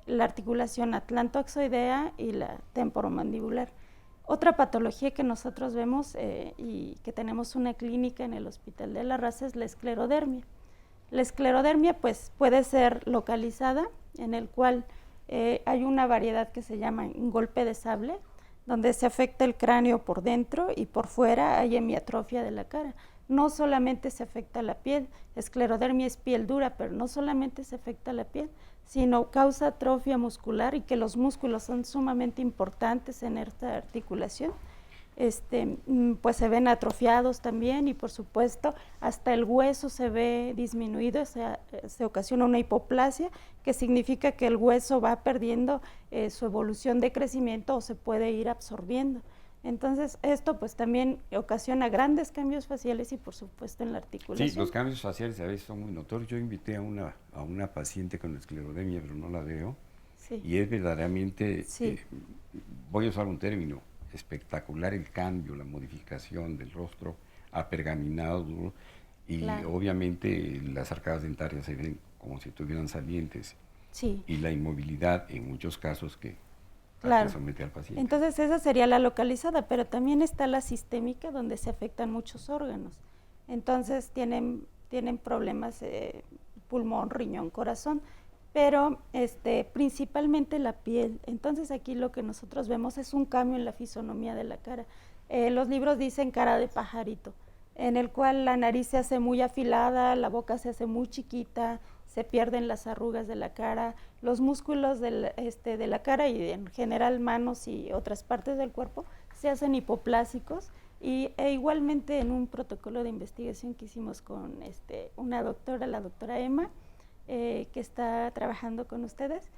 la articulación atlantoaxoidea y la temporomandibular. Otra patología que nosotros vemos y que tenemos una clínica en el Hospital de la Raza es la esclerodermia. La esclerodermia pues puede ser localizada, en el cual hay una variedad que se llama golpe de sable, donde se afecta el cráneo por dentro y por fuera hay hemiatrofia de la cara. No solamente se afecta la piel, esclerodermia es piel dura, pero no solamente se afecta la piel, sino causa atrofia muscular y que los músculos son sumamente importantes en esta articulación. pues se ven atrofiados también, y por supuesto hasta el hueso se ve disminuido, se ocasiona una hipoplasia, que significa que el hueso va perdiendo su evolución de crecimiento o se puede ir absorbiendo. Entonces esto pues también ocasiona grandes cambios faciales y por supuesto en la articulación. Sí, los cambios faciales a veces son muy notorios. Yo invité a una paciente con esclerodermia, pero no la veo, Sí. y es verdaderamente, Sí. voy a usar un término, espectacular el cambio, la modificación del rostro apergaminado, duro, y Claro. obviamente las arcadas dentarias se ven como si tuvieran salientes, Sí. y la inmovilidad en muchos casos que Claro. somete al paciente. Entonces esa sería la localizada, pero también está la sistémica, donde se afectan muchos órganos. Entonces tienen problemas pulmón, riñón, corazón, pero principalmente la piel. Entonces aquí lo que nosotros vemos es un cambio en la fisonomía de la cara. Los libros dicen cara de pajarito, en el cual la nariz se hace muy afilada, la boca se hace muy chiquita, se pierden las arrugas de la cara, los músculos de la cara y en general manos y otras partes del cuerpo se hacen hipoplásicos, e igualmente en un protocolo de investigación que hicimos con una doctora, la doctora Emma, que está trabajando con ustedes,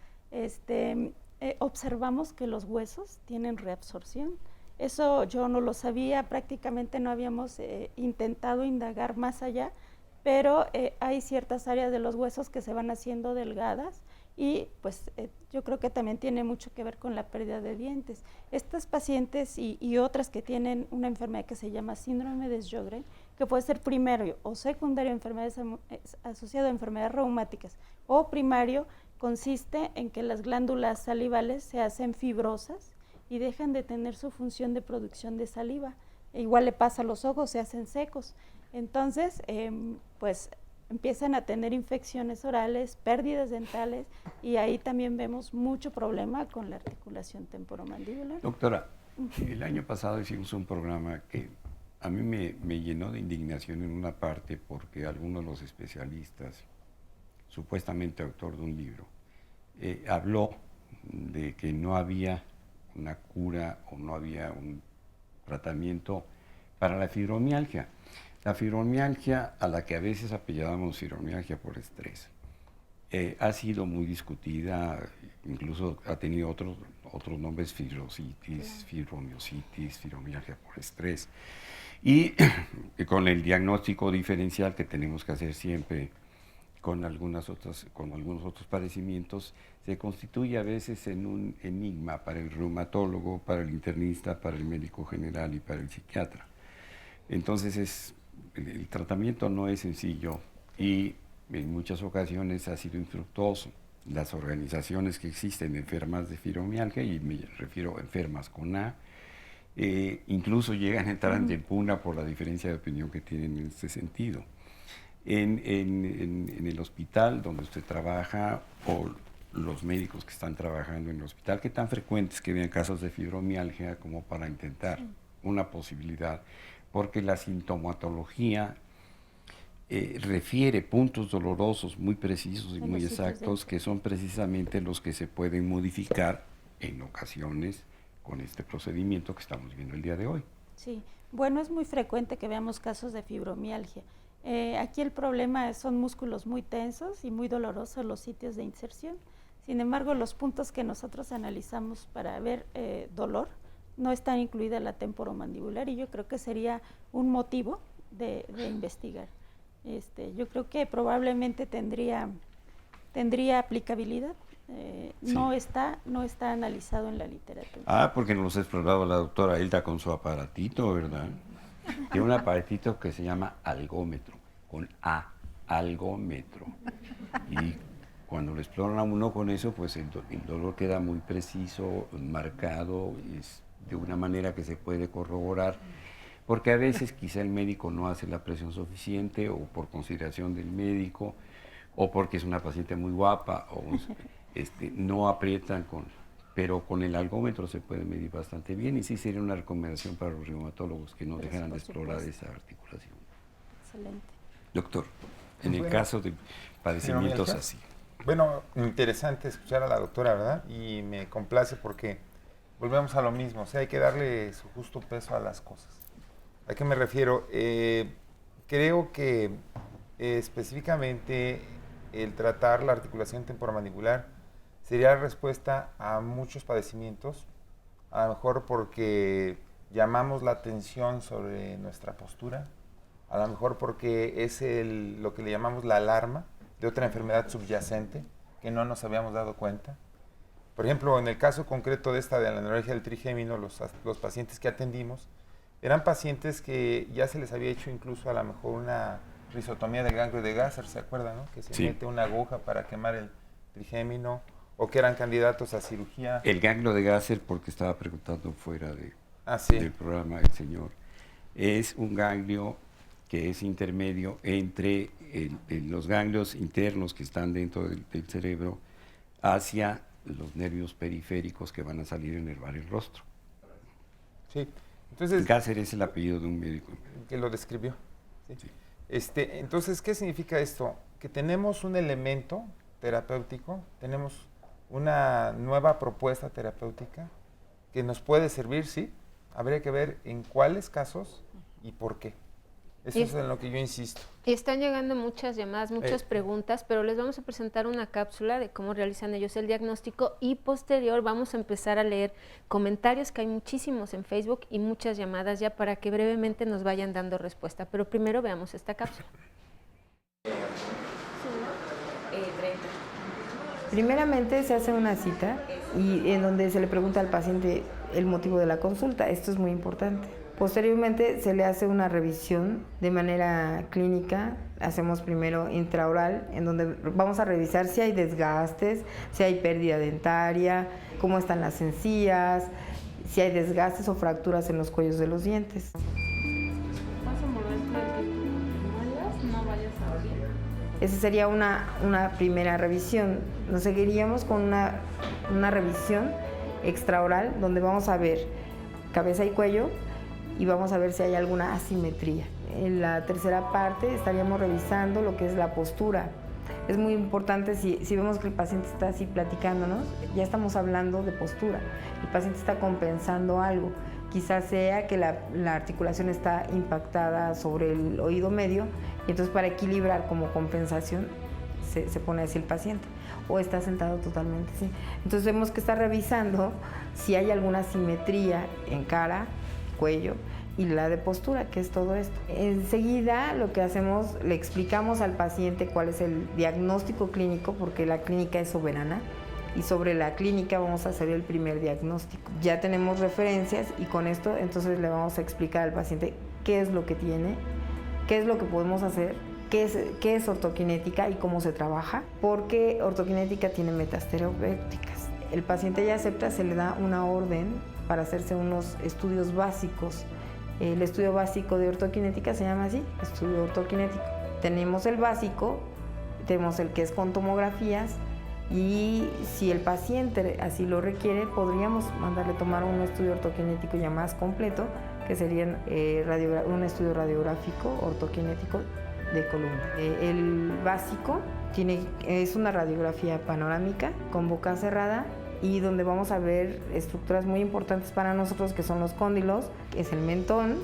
observamos que los huesos tienen reabsorción. Eso yo no lo sabía, prácticamente no habíamos intentado indagar más allá, pero hay ciertas áreas de los huesos que se van haciendo delgadas y pues yo creo que también tiene mucho que ver con la pérdida de dientes. Estas pacientes y otras que tienen una enfermedad que se llama síndrome de Sjögren, que puede ser primario o secundario, enfermedades asociado a enfermedades reumáticas, o primario, consiste en que las glándulas salivales se hacen fibrosas y dejan de tener su función de producción de saliva. Igual le pasa a los ojos, se hacen secos. Entonces, pues empiezan a tener infecciones orales, pérdidas dentales, y ahí también vemos mucho problema con la articulación temporomandibular. Doctora, el año pasado hicimos un programa que a mí me llenó de indignación en una parte porque alguno de los especialistas, supuestamente autor de un libro, habló de que no había una cura o no había un tratamiento para la fibromialgia. La fibromialgia, a la que a veces apellidamos fibromialgia por estrés, ha sido muy discutida, incluso ha tenido otros nombres: fibrositis, fibromiositis, fibromialgia por estrés. Y con el diagnóstico diferencial que tenemos que hacer siempre con algunos otros padecimientos, se constituye a veces en un enigma para el reumatólogo, para el internista, para el médico general y para el psiquiatra. Entonces el tratamiento no es sencillo y en muchas ocasiones ha sido infructuoso. Las organizaciones que existen enfermas de fibromialgia, y me refiero a enfermas con A, incluso llegan a entrar en pugna por la diferencia de opinión que tienen en este sentido. En el hospital donde usted trabaja, o los médicos que están trabajando en el hospital, ¿qué tan frecuentes que vean casos de fibromialgia como para intentar una posibilidad? Porque la sintomatología refiere puntos dolorosos muy precisos y muy exactos, que son precisamente los que se pueden modificar en ocasiones con este procedimiento que estamos viendo el día de hoy. Sí, bueno, es muy frecuente que veamos casos de fibromialgia. Aquí el problema son músculos muy tensos y muy dolorosos los sitios de inserción. Sin embargo, los puntos que nosotros analizamos para ver dolor no está incluida la temporomandibular, y yo creo que sería un motivo de investigar. Yo creo que probablemente tendría aplicabilidad. Sí. no está analizado en la literatura. Porque nos ha explorado la doctora Hilda con su aparatito, ¿verdad? Tiene un aparatito que se llama algómetro, con A, algómetro. Y cuando lo exploran a uno con eso, pues el dolor queda muy preciso, marcado, es de una manera que se puede corroborar, porque a veces quizá el médico no hace la presión suficiente, o por consideración del médico, o porque es una paciente muy guapa, o no aprietan pero con el algómetro se puede medir bastante bien, y sí sería una recomendación para los reumatólogos que no dejaran de explorar esa articulación. Excelente. Doctor, en el caso de padecimientos así. Bueno, interesante escuchar a la doctora, ¿verdad? Y me complace porque volvemos a lo mismo, o sea, hay que darle su justo peso a las cosas. ¿A qué me refiero? Creo que específicamente el tratar la articulación temporomandibular sería respuesta a muchos padecimientos, a lo mejor porque llamamos la atención sobre nuestra postura, a lo mejor porque es lo que le llamamos la alarma de otra enfermedad subyacente que no nos habíamos dado cuenta. Por ejemplo, en el caso concreto de esta de la anorexia del trigémino, los pacientes que atendimos eran pacientes que ya se les había hecho incluso a lo mejor una risotomía del ganglio de Gasser, ¿se acuerdan, no? Que se mete una aguja para quemar el trigémino, o que eran candidatos a cirugía. El ganglio de Gasser, porque estaba preguntando fuera del programa el señor, es un ganglio que es intermedio entre los ganglios internos que están dentro del cerebro hacia los nervios periféricos que van a salir a enervar el rostro. Sí. Entonces, Gasser es el apellido de un médico que lo describió. ¿Sí? Sí. Entonces, ¿qué significa esto? Que tenemos un elemento terapéutico, tenemos una nueva propuesta terapéutica que nos puede servir, sí. Habría que ver en cuáles casos y por qué. Eso es en lo que yo insisto. Y están llegando muchas llamadas, muchas preguntas, pero les vamos a presentar una cápsula de cómo realizan ellos el diagnóstico y posterior vamos a empezar a leer comentarios, que hay muchísimos en Facebook y muchas llamadas ya para que brevemente nos vayan dando respuesta. Pero primero veamos esta cápsula. Primeramente se hace una cita y en donde se le pregunta al paciente el motivo de la consulta. Esto es muy importante. Posteriormente se le hace una revisión de manera clínica. Hacemos primero intraoral, en donde vamos a revisar si hay desgastes, si hay pérdida dentaria, cómo están las encías, si hay desgastes o fracturas en los cuellos de los dientes. Esa sería una primera revisión. Nos seguiríamos con una revisión extraoral, donde vamos a ver cabeza y cuello, y vamos a ver si hay alguna asimetría. En la tercera parte estaríamos revisando lo que es la postura. Es muy importante, si vemos que el paciente está así platicándonos, ya estamos hablando de postura. El paciente está compensando algo. Quizás sea que la articulación está impactada sobre el oído medio, y entonces para equilibrar como compensación se pone así el paciente. O está sentado totalmente así. Entonces vemos que está revisando si hay alguna asimetría en cara, cuello y la de postura, que es todo esto. Enseguida lo que hacemos, le explicamos al paciente cuál es el diagnóstico clínico, porque la clínica es soberana, y sobre la clínica vamos a hacer el primer diagnóstico. Ya tenemos referencias y con esto entonces le vamos a explicar al paciente qué es lo que tiene, qué es lo que podemos hacer, qué es ortoquinética y cómo se trabaja, porque ortoquinética tiene metas terapéuticas. El paciente ya acepta, se le da una orden para hacerse unos estudios básicos. El estudio básico de ortoquinética se llama así, estudio ortoquinético. Tenemos el básico, tenemos el que es con tomografías, y si el paciente así lo requiere, podríamos mandarle tomar un estudio ortoquinético ya más completo, que sería un estudio radiográfico ortoquinético de columna. El básico es una radiografía panorámica con boca cerrada, y donde vamos a ver estructuras muy importantes para nosotros, que son los cóndilos, que es el mentón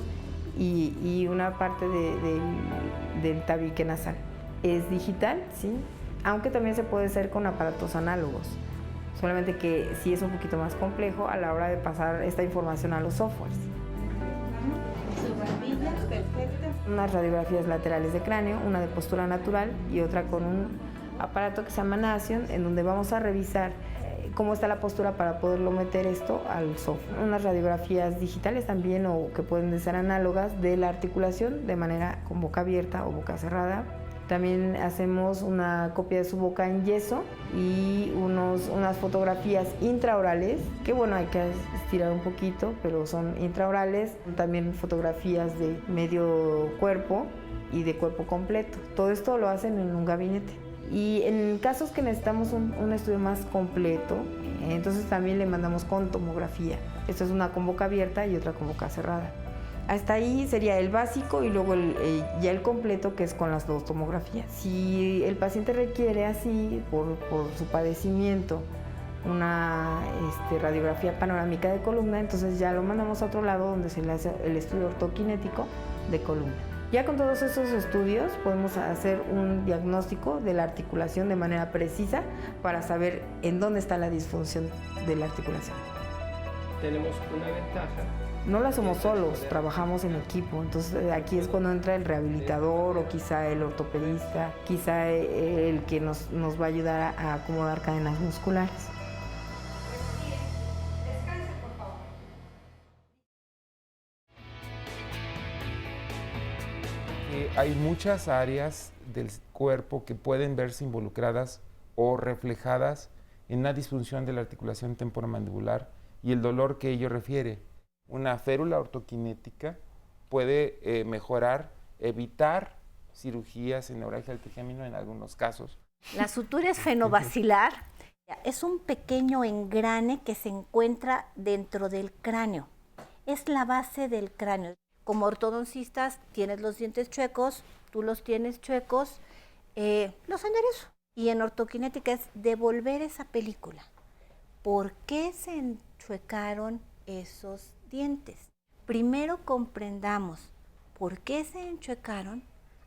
y una parte del tabique nasal. Es digital, sí, aunque también se puede hacer con aparatos análogos, solamente que sí es un poquito más complejo a la hora de pasar esta información a los softwares. Unas radiografías laterales de cráneo, una de postura natural y otra con un aparato que se llama Nasion, en donde vamos a revisar cómo está la postura para poderlo meter esto al software. Unas radiografías digitales también, o que pueden ser análogas, de la articulación de manera con boca abierta o boca cerrada. También hacemos una copia de su boca en yeso y unas fotografías intraorales, que bueno, hay que estirar un poquito, pero son intraorales. También fotografías de medio cuerpo y de cuerpo completo. Todo esto lo hacen en un gabinete. Y en casos que necesitamos un estudio más completo, entonces también le mandamos con tomografía. Esto es una con boca abierta y otra con boca cerrada. Hasta ahí sería el básico y luego ya el completo, que es con las dos tomografías. Si el paciente requiere así, por su padecimiento, una radiografía panorámica de columna, entonces ya lo mandamos a otro lado donde se le hace el estudio ortokinético de columna. Ya con todos esos estudios podemos hacer un diagnóstico de la articulación de manera precisa para saber en dónde está la disfunción de la articulación. Tenemos una ventaja. No lo hacemos solos, trabajamos en equipo, entonces aquí es cuando entra el rehabilitador o quizá el ortopedista, quizá el que nos va a ayudar a acomodar cadenas musculares. Hay muchas áreas del cuerpo que pueden verse involucradas o reflejadas en una disfunción de la articulación temporomandibular y el dolor que ello refiere. Una férula ortokinética puede mejorar, evitar cirugías en neuralgia del trigemino en algunos casos. La sutura esfenobacilar es un pequeño engrane que se encuentra dentro del cráneo. Es la base del cráneo. Como ortodoncistas tienes los dientes chuecos, tú los tienes chuecos, los enderezo. Y en ortokinética es devolver esa película. ¿Por qué se enchuecaron esos dientes? Primero comprendamos por qué se enchuecaron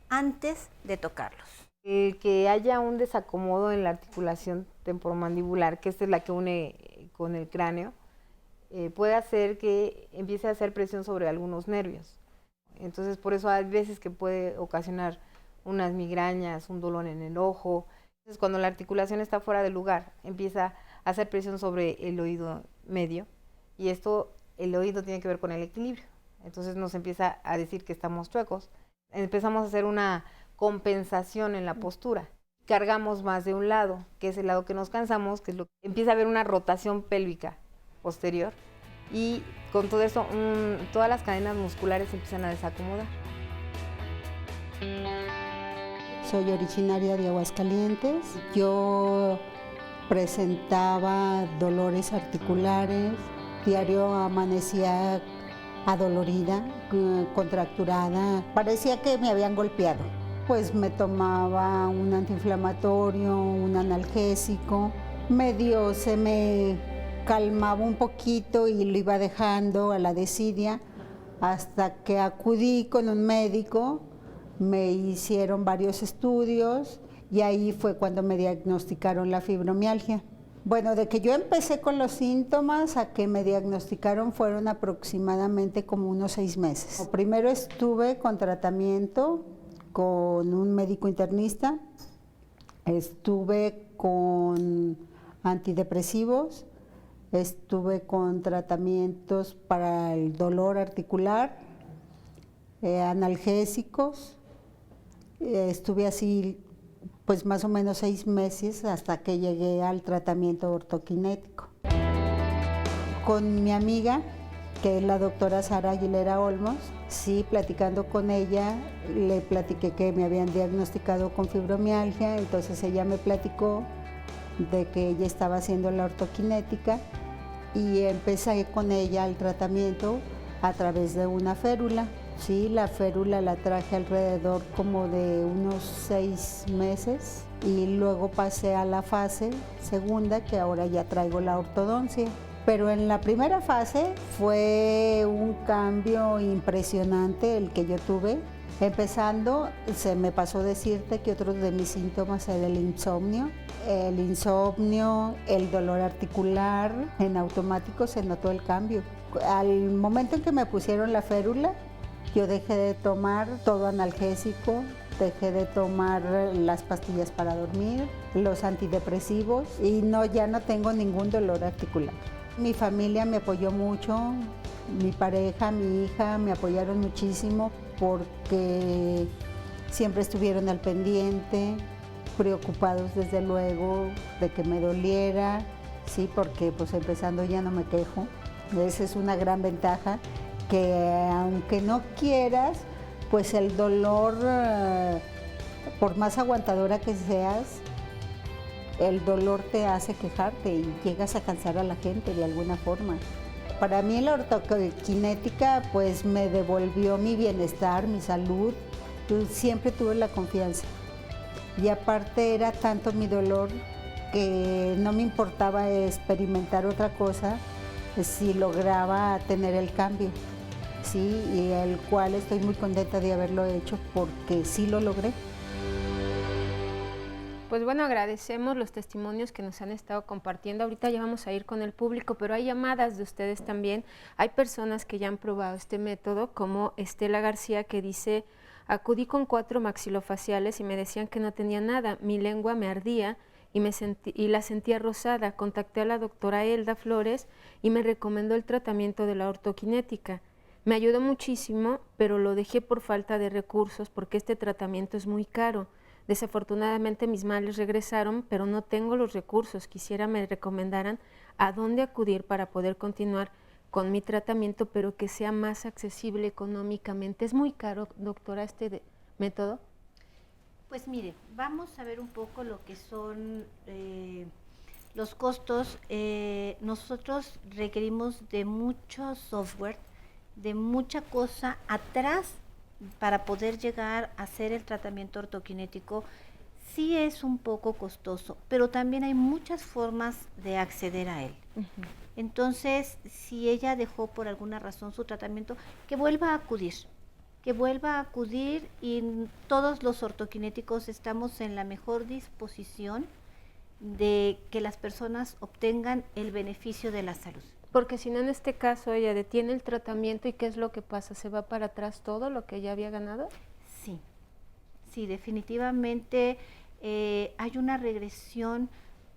antes de tocarlos. El que haya un desacomodo en la articulación temporomandibular, que esta es la que une con el cráneo, puede hacer que empiece a hacer presión sobre algunos nervios. Entonces, por eso hay veces que puede ocasionar unas migrañas, un dolor en el ojo. Entonces, cuando la articulación está fuera de lugar, empieza a hacer presión sobre el oído medio y el oído tiene que ver con el equilibrio. Entonces nos empieza a decir que estamos chuecos. Empezamos a hacer una compensación en la postura. Cargamos más de un lado, que es el lado que nos cansamos, que es lo que empieza a haber una rotación pélvica posterior y con todo eso todas las cadenas musculares se empiezan a desacomodar. Soy originaria de Aguascalientes. Yo presentaba dolores articulares, diario amanecía adolorida, contracturada, parecía que me habían golpeado. Pues me tomaba un antiinflamatorio, un analgésico, medio se me calmaba un poquito y lo iba dejando a la desidia hasta que acudí con un médico, me hicieron varios estudios y ahí fue cuando me diagnosticaron la fibromialgia. Bueno, de que yo empecé con los síntomas a que me diagnosticaron fueron aproximadamente como unos 6 meses. Primero estuve con tratamiento con un médico internista, estuve con antidepresivos, estuve con tratamientos para el dolor articular, analgésicos, estuve así pues más o menos 6 meses hasta que llegué al tratamiento ortokinético. Con mi amiga, que es la doctora Sara Aguilera Olmos, sí, platicando con ella, le platiqué que me habían diagnosticado con fibromialgia, entonces ella me platicó de que ella estaba haciendo la ortokinética y empecé con ella el tratamiento a través de una férula. Sí, la férula la traje alrededor como de unos 6 meses y luego pasé a la fase segunda, que ahora ya traigo la ortodoncia. Pero en la primera fase fue un cambio impresionante el que yo tuve. Empezando, se me pasó decirte que otro de mis síntomas era el insomnio, el dolor articular. En automático se notó el cambio. Al momento en que me pusieron la férula, yo dejé de tomar todo analgésico, dejé de tomar las pastillas para dormir, los antidepresivos y ya no tengo ningún dolor articular. Mi familia me apoyó mucho, mi pareja, mi hija me apoyaron muchísimo porque siempre estuvieron al pendiente, preocupados desde luego de que me doliera, sí, porque pues empezando ya no me quejo. Esa es una gran ventaja, que aunque no quieras, pues el dolor, por más aguantadora que seas, el dolor te hace quejarte y llegas a cansar a la gente de alguna forma. Para mí la ortokinética pues me devolvió mi bienestar, mi salud. Yo siempre tuve la confianza. Y aparte era tanto mi dolor que no me importaba experimentar otra cosa si lograba tener el cambio, sí, y el cual estoy muy contenta de haberlo hecho porque sí lo logré. Pues bueno, agradecemos los testimonios que nos han estado compartiendo. Ahorita ya vamos a ir con el público, pero hay llamadas de ustedes también. Hay personas que ya han probado este método, como Estela García, que dice: acudí con 4 maxilofaciales y me decían que no tenía nada, mi lengua me ardía y la sentía rosada. Contacté a la doctora Elda Flores y me recomendó el tratamiento de la ortoquinética. Me ayudó muchísimo, pero lo dejé por falta de recursos porque este tratamiento es muy caro. Desafortunadamente mis males regresaron, pero no tengo los recursos. Quisiera me recomendaran a dónde acudir para poder continuar con mi tratamiento, pero que sea más accesible económicamente. ¿Es muy caro, doctora, este método? Pues mire, vamos a ver un poco lo que son los costos. Nosotros requerimos de mucho software, de mucha cosa atrás para poder llegar a hacer el tratamiento ortoquinético. Sí es un poco costoso, pero también hay muchas formas de acceder a él. Entonces, si ella dejó por alguna razón su tratamiento, que vuelva a acudir. Y todos los ortoquinéticos estamos en la mejor disposición de que las personas obtengan el beneficio de la salud. Porque si no, en este caso ella detiene el tratamiento, ¿y qué es lo que pasa? ¿Se va para atrás todo lo que ella había ganado? Sí, definitivamente hay una regresión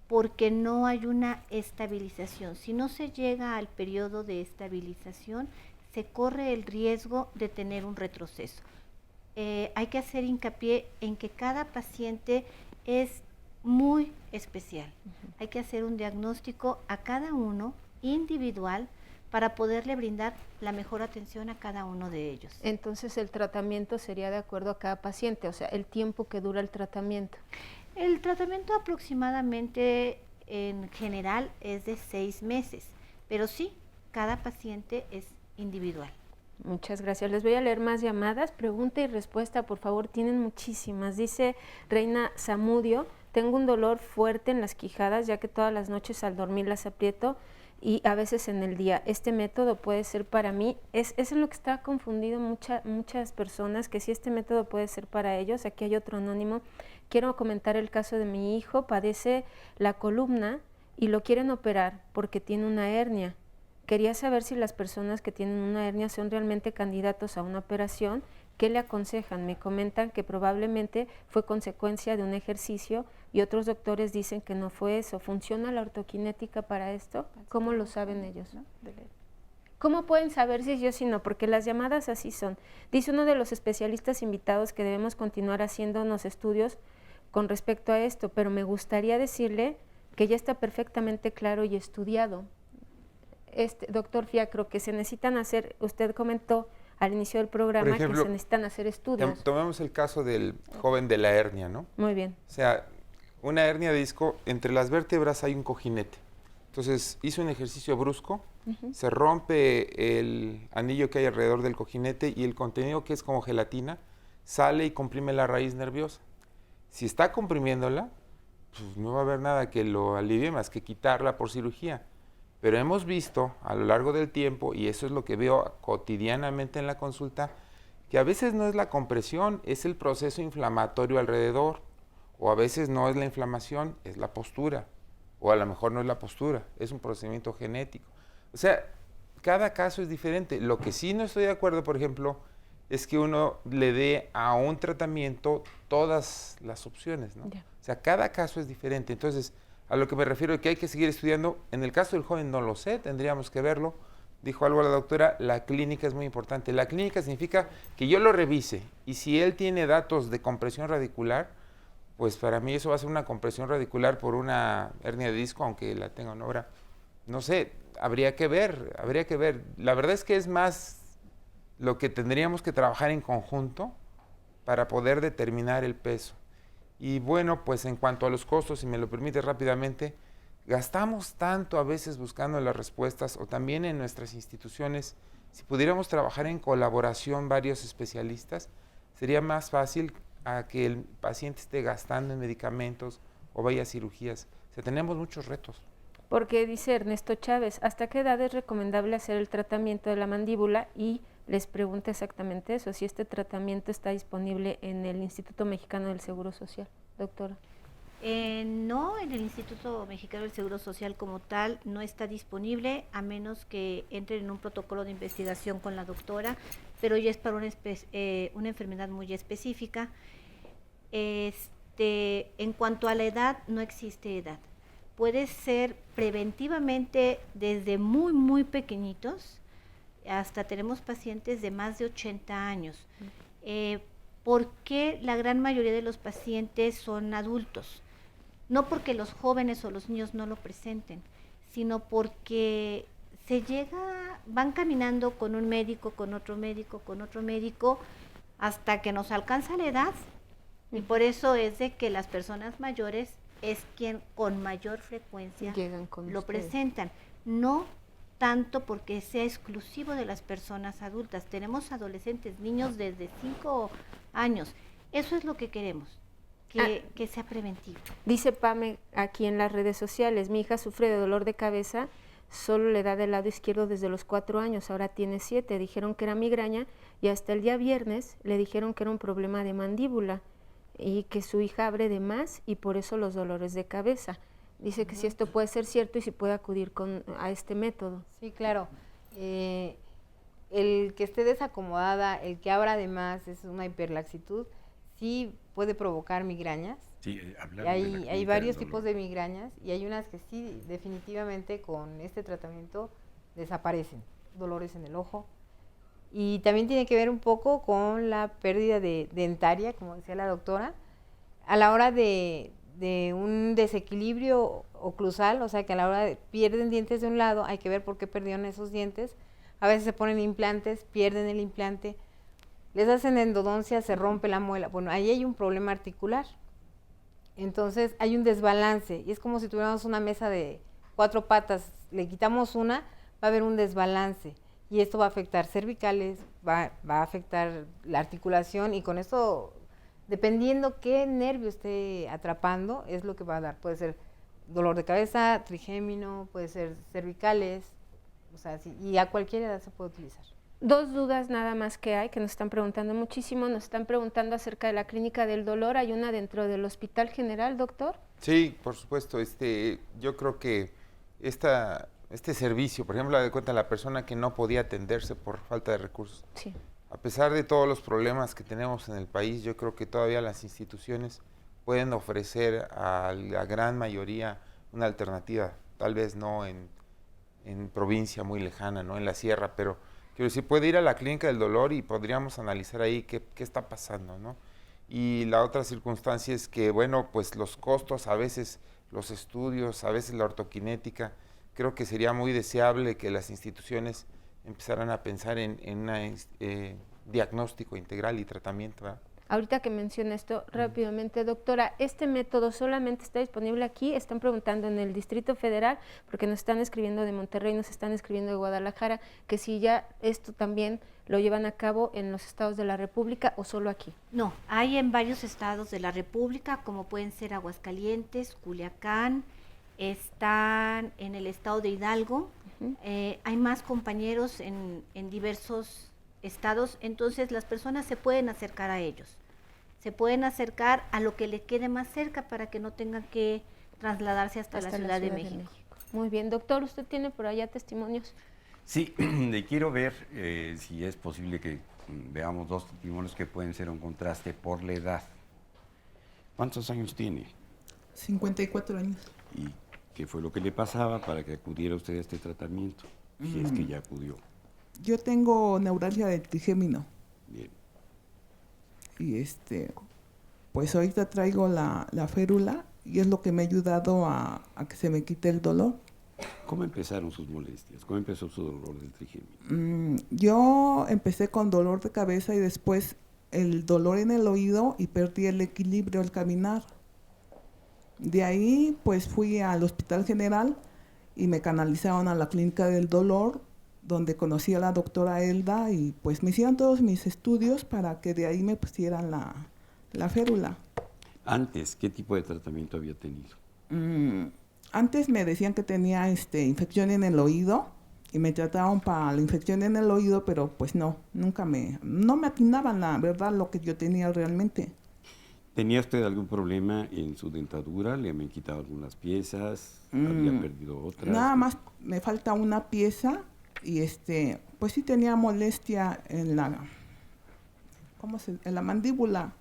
porque no hay una estabilización. Si no se llega al periodo de estabilización, se corre el riesgo de tener un retroceso. Hay que hacer hincapié en que cada paciente es muy especial. Hay que hacer un diagnóstico a cada uno individual para poderle brindar la mejor atención a cada uno de ellos. Entonces el tratamiento sería de acuerdo a cada paciente, o sea, el tiempo que dura el tratamiento. El tratamiento aproximadamente en general es de 6 meses, pero sí, cada paciente es individual. Muchas gracias. Les voy a leer más llamadas. Pregunta y respuesta, por favor, tienen muchísimas. Dice Reina Zamudio: tengo un dolor fuerte en las quijadas, ya que todas las noches al dormir las aprieto y a veces en el día. Este método puede ser para mí. Es en lo que está confundido muchas personas, que si este método puede ser para ellos. Aquí hay otro anónimo. Quiero comentar el caso de mi hijo. Padece la columna y lo quieren operar porque tiene una hernia. Quería saber si las personas que tienen una hernia son realmente candidatos a una operación. ¿Qué le aconsejan? Me comentan que probablemente fue consecuencia de un ejercicio y otros doctores dicen que no fue eso. ¿Funciona la ortoquinética para esto? ¿Cómo lo saben ellos? ¿Cómo pueden saber si es yo o si no? Porque las llamadas así son. Dice uno de los especialistas invitados que debemos continuar haciéndonos estudios con respecto a esto, pero me gustaría decirle que ya está perfectamente claro y estudiado. Doctor Fiacro, que se necesitan hacer, usted comentó al inicio del programa, por ejemplo, que se necesitan hacer estudios. Tomemos el caso del joven de la hernia, ¿no? Muy bien. O sea, una hernia de disco, entre las vértebras hay un cojinete. Entonces, hizo un ejercicio brusco, se rompe el anillo que hay alrededor del cojinete y el contenido, que es como gelatina, sale y comprime la raíz nerviosa. Si está comprimiéndola, pues no va a haber nada que lo alivie más que quitarla por cirugía. Pero hemos visto a lo largo del tiempo, y eso es lo que veo cotidianamente en la consulta, que a veces no es la compresión, es el proceso inflamatorio alrededor, o a veces no es la inflamación, es la postura, o a lo mejor no es la postura, es un procedimiento genético. O sea, cada caso es diferente. Lo que sí no estoy de acuerdo, por ejemplo, es que uno le dé a un tratamiento todas las opciones, ¿no? Yeah. O sea, cada caso es diferente. Entonces, a lo que me refiero es que hay que seguir estudiando. En el caso del joven no lo sé, tendríamos que verlo. Dijo algo la doctora, la clínica es muy importante. La clínica significa que yo lo revise y si él tiene datos de compresión radicular, pues para mí eso va a ser una compresión radicular por una hernia de disco, aunque la tenga en obra. No sé, habría que ver. La verdad es que es más lo que tendríamos que trabajar en conjunto para poder determinar el peso. Y bueno, pues en cuanto a los costos, si me lo permite rápidamente, gastamos tanto a veces buscando las respuestas, o también en nuestras instituciones, si pudiéramos trabajar en colaboración varios especialistas, sería más fácil a que el paciente esté gastando en medicamentos o vaya a cirugías. O sea, tenemos muchos retos. Porque dice Ernesto Chávez, ¿hasta qué edad es recomendable hacer el tratamiento de la mandíbula? Y les pregunta exactamente eso, si este tratamiento está disponible en el Instituto Mexicano del Seguro Social, doctora. No, en el Instituto Mexicano del Seguro Social como tal no está disponible, a menos que entren en un protocolo de investigación con la doctora, pero ya es para una enfermedad muy específica. En cuanto a la edad, no existe edad. Puede ser preventivamente desde muy, muy pequeñitos, hasta tenemos pacientes de más de 80 años. ¿Por qué la gran mayoría de los pacientes son adultos? No porque los jóvenes o los niños no lo presenten, sino porque van caminando con un médico, con otro médico, con otro médico, hasta que nos alcanza la edad. Y por eso es de que las personas mayores es quien con mayor frecuencia lo presentan. No tanto porque sea exclusivo de las personas adultas. Tenemos adolescentes, niños desde 5 años. Eso es lo que queremos, que sea preventivo. Dice Pame aquí en las redes sociales, mi hija sufre de dolor de cabeza, solo le da del lado izquierdo desde los 4 años, ahora tiene 7, dijeron que era migraña y hasta el día viernes le dijeron que era un problema de mandíbula y que su hija abre de más y por eso los dolores de cabeza. Dice que si esto puede ser cierto y si puede acudir a este método. Sí, claro. El que esté desacomodada, el que abra de más, es una hiperlaxitud, sí puede provocar migrañas. Sí, hay varios tipos de migrañas y hay unas que sí definitivamente con este tratamiento desaparecen, dolores en el ojo. Y también tiene que ver un poco con la pérdida de dentaria, como decía la doctora, a la hora de un desequilibrio oclusal, o sea que a la hora de pierden dientes de un lado, hay que ver por qué perdieron esos dientes. A veces se ponen implantes, pierden el implante, les hacen endodoncia, se rompe la muela. Bueno, ahí hay un problema articular. Entonces hay un desbalance y es como si tuviéramos una mesa de 4 patas, le quitamos una, va a haber un desbalance. Y esto va a afectar cervicales, va a afectar la articulación y con esto, dependiendo qué nervio esté atrapando, es lo que va a dar. Puede ser dolor de cabeza, trigémino, puede ser cervicales, o sea, sí, y a cualquier edad se puede utilizar. 2 dudas nada más que hay, que nos están preguntando muchísimo, nos están preguntando acerca de la clínica del dolor, ¿hay una dentro del Hospital General, doctor? Sí, por supuesto, yo creo que este servicio, por ejemplo, de cuenta la persona que no podía atenderse por falta de recursos. Sí. A pesar de todos los problemas que tenemos en el país, yo creo que todavía las instituciones pueden ofrecer a la gran mayoría una alternativa, tal vez no en provincia muy lejana, no en la sierra, pero quiero decir, puede ir a la clínica del dolor y podríamos analizar ahí qué está pasando, ¿no? Y la otra circunstancia es que, bueno, pues los costos, a veces los estudios, a veces la ortoquinética, creo que sería muy deseable que las instituciones empezaran a pensar en un diagnóstico integral y tratamiento, ¿verdad? Ahorita que menciona esto, rápidamente, doctora, ¿este método solamente está disponible aquí? Están preguntando en el Distrito Federal, porque nos están escribiendo de Monterrey, nos están escribiendo de Guadalajara, que si ya esto también lo llevan a cabo en los estados de la República o solo aquí. No, hay en varios estados de la República, como pueden ser Aguascalientes, Culiacán, están en el estado de Hidalgo, hay más compañeros en diversos estados, entonces las personas se pueden acercar a ellos, se pueden acercar a lo que le quede más cerca para que no tengan que trasladarse hasta la Ciudad de México. Muy bien, doctor, ¿usted tiene por allá testimonios? Sí, quiero ver si es posible que veamos 2 testimonios que pueden ser un contraste por la edad. ¿Cuántos años tiene? 54 años. ¿Y qué fue lo que le pasaba para que acudiera usted a este tratamiento? Si es que ya acudió. Yo tengo neuralgia del trigémino. Bien. Y pues ahorita traigo la férula y es lo que me ha ayudado a que se me quite el dolor. ¿Cómo empezaron sus molestias? ¿Cómo empezó su dolor del trigémino? Yo empecé con dolor de cabeza y después el dolor en el oído y perdí el equilibrio al caminar. De ahí pues fui al Hospital General y me canalizaron a la clínica del dolor, donde conocí a la doctora Elda y pues me hicieron todos mis estudios para que de ahí me pusieran la férula. Antes, ¿qué tipo de tratamiento había tenido? Antes me decían que tenía infección en el oído y me trataban para la infección en el oído, pero pues no me atinaban la verdad lo que yo tenía realmente. ¿Tenía usted algún problema en su dentadura? ¿Le habían quitado algunas piezas? ¿Había perdido otras? Nada más me falta una pieza y pues sí tenía molestia en la mandíbula.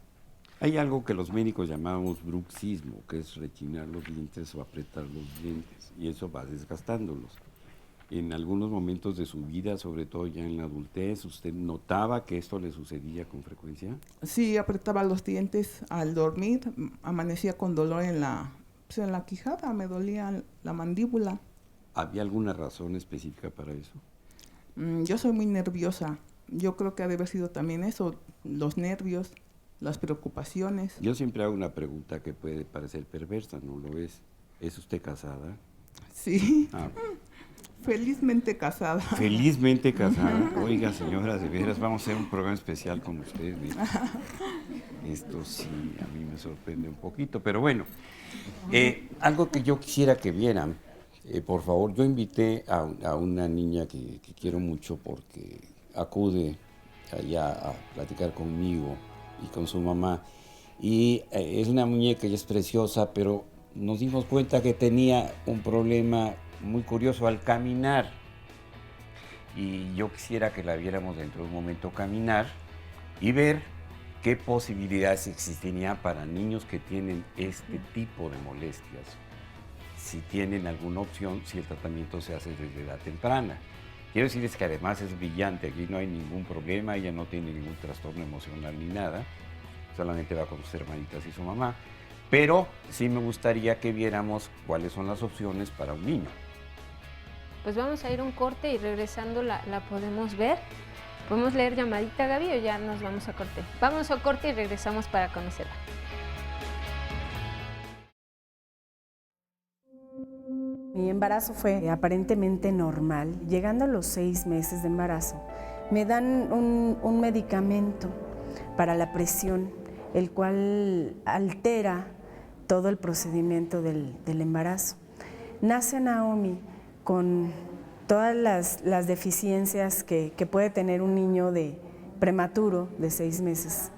Hay algo que los médicos llamamos bruxismo, que es rechinar los dientes o apretar los dientes, y eso va desgastándolos. En algunos momentos de su vida, sobre todo ya en la adultez, ¿usted notaba que esto le sucedía con frecuencia? Sí, apretaba los dientes al dormir, amanecía con dolor en la quijada, me dolía la mandíbula. ¿Había alguna razón específica para eso? Yo soy muy nerviosa, yo creo que ha de haber sido también eso, los nervios, las preocupaciones. Yo siempre hago una pregunta que puede parecer perversa, ¿no lo es? ¿Es usted casada? Sí. Felizmente casada. Felizmente casada. Oiga, señora, de veras, vamos a hacer un programa especial con usted. Esto sí, a mí me sorprende un poquito, pero bueno. Algo que yo quisiera que vieran, por favor, yo invité a una niña que quiero mucho porque acude allá a platicar conmigo y con su mamá. Y es una muñeca, ella es preciosa, pero nos dimos cuenta que tenía un problema muy curioso al caminar, y yo quisiera que la viéramos dentro de un momento caminar y ver qué posibilidades existirían para niños que tienen este tipo de molestias, si tienen alguna opción, si el tratamiento se hace desde edad temprana. Quiero decirles que además es brillante, aquí no hay ningún problema, ella no tiene ningún trastorno emocional ni nada, solamente va con sus hermanitas y su mamá, pero sí me gustaría que viéramos cuáles son las opciones para un niño. Pues vamos a ir a un corte y regresando la podemos ver. ¿Podemos leer llamadita, Gaby, o ya nos vamos a corte? Vamos a corte y regresamos para conocerla. Mi embarazo fue aparentemente normal. Llegando a los 6 meses de embarazo, me dan un medicamento para la presión, el cual altera todo el procedimiento del embarazo. Nace Naomi con todas las deficiencias que puede tener un niño prematuro de 6 meses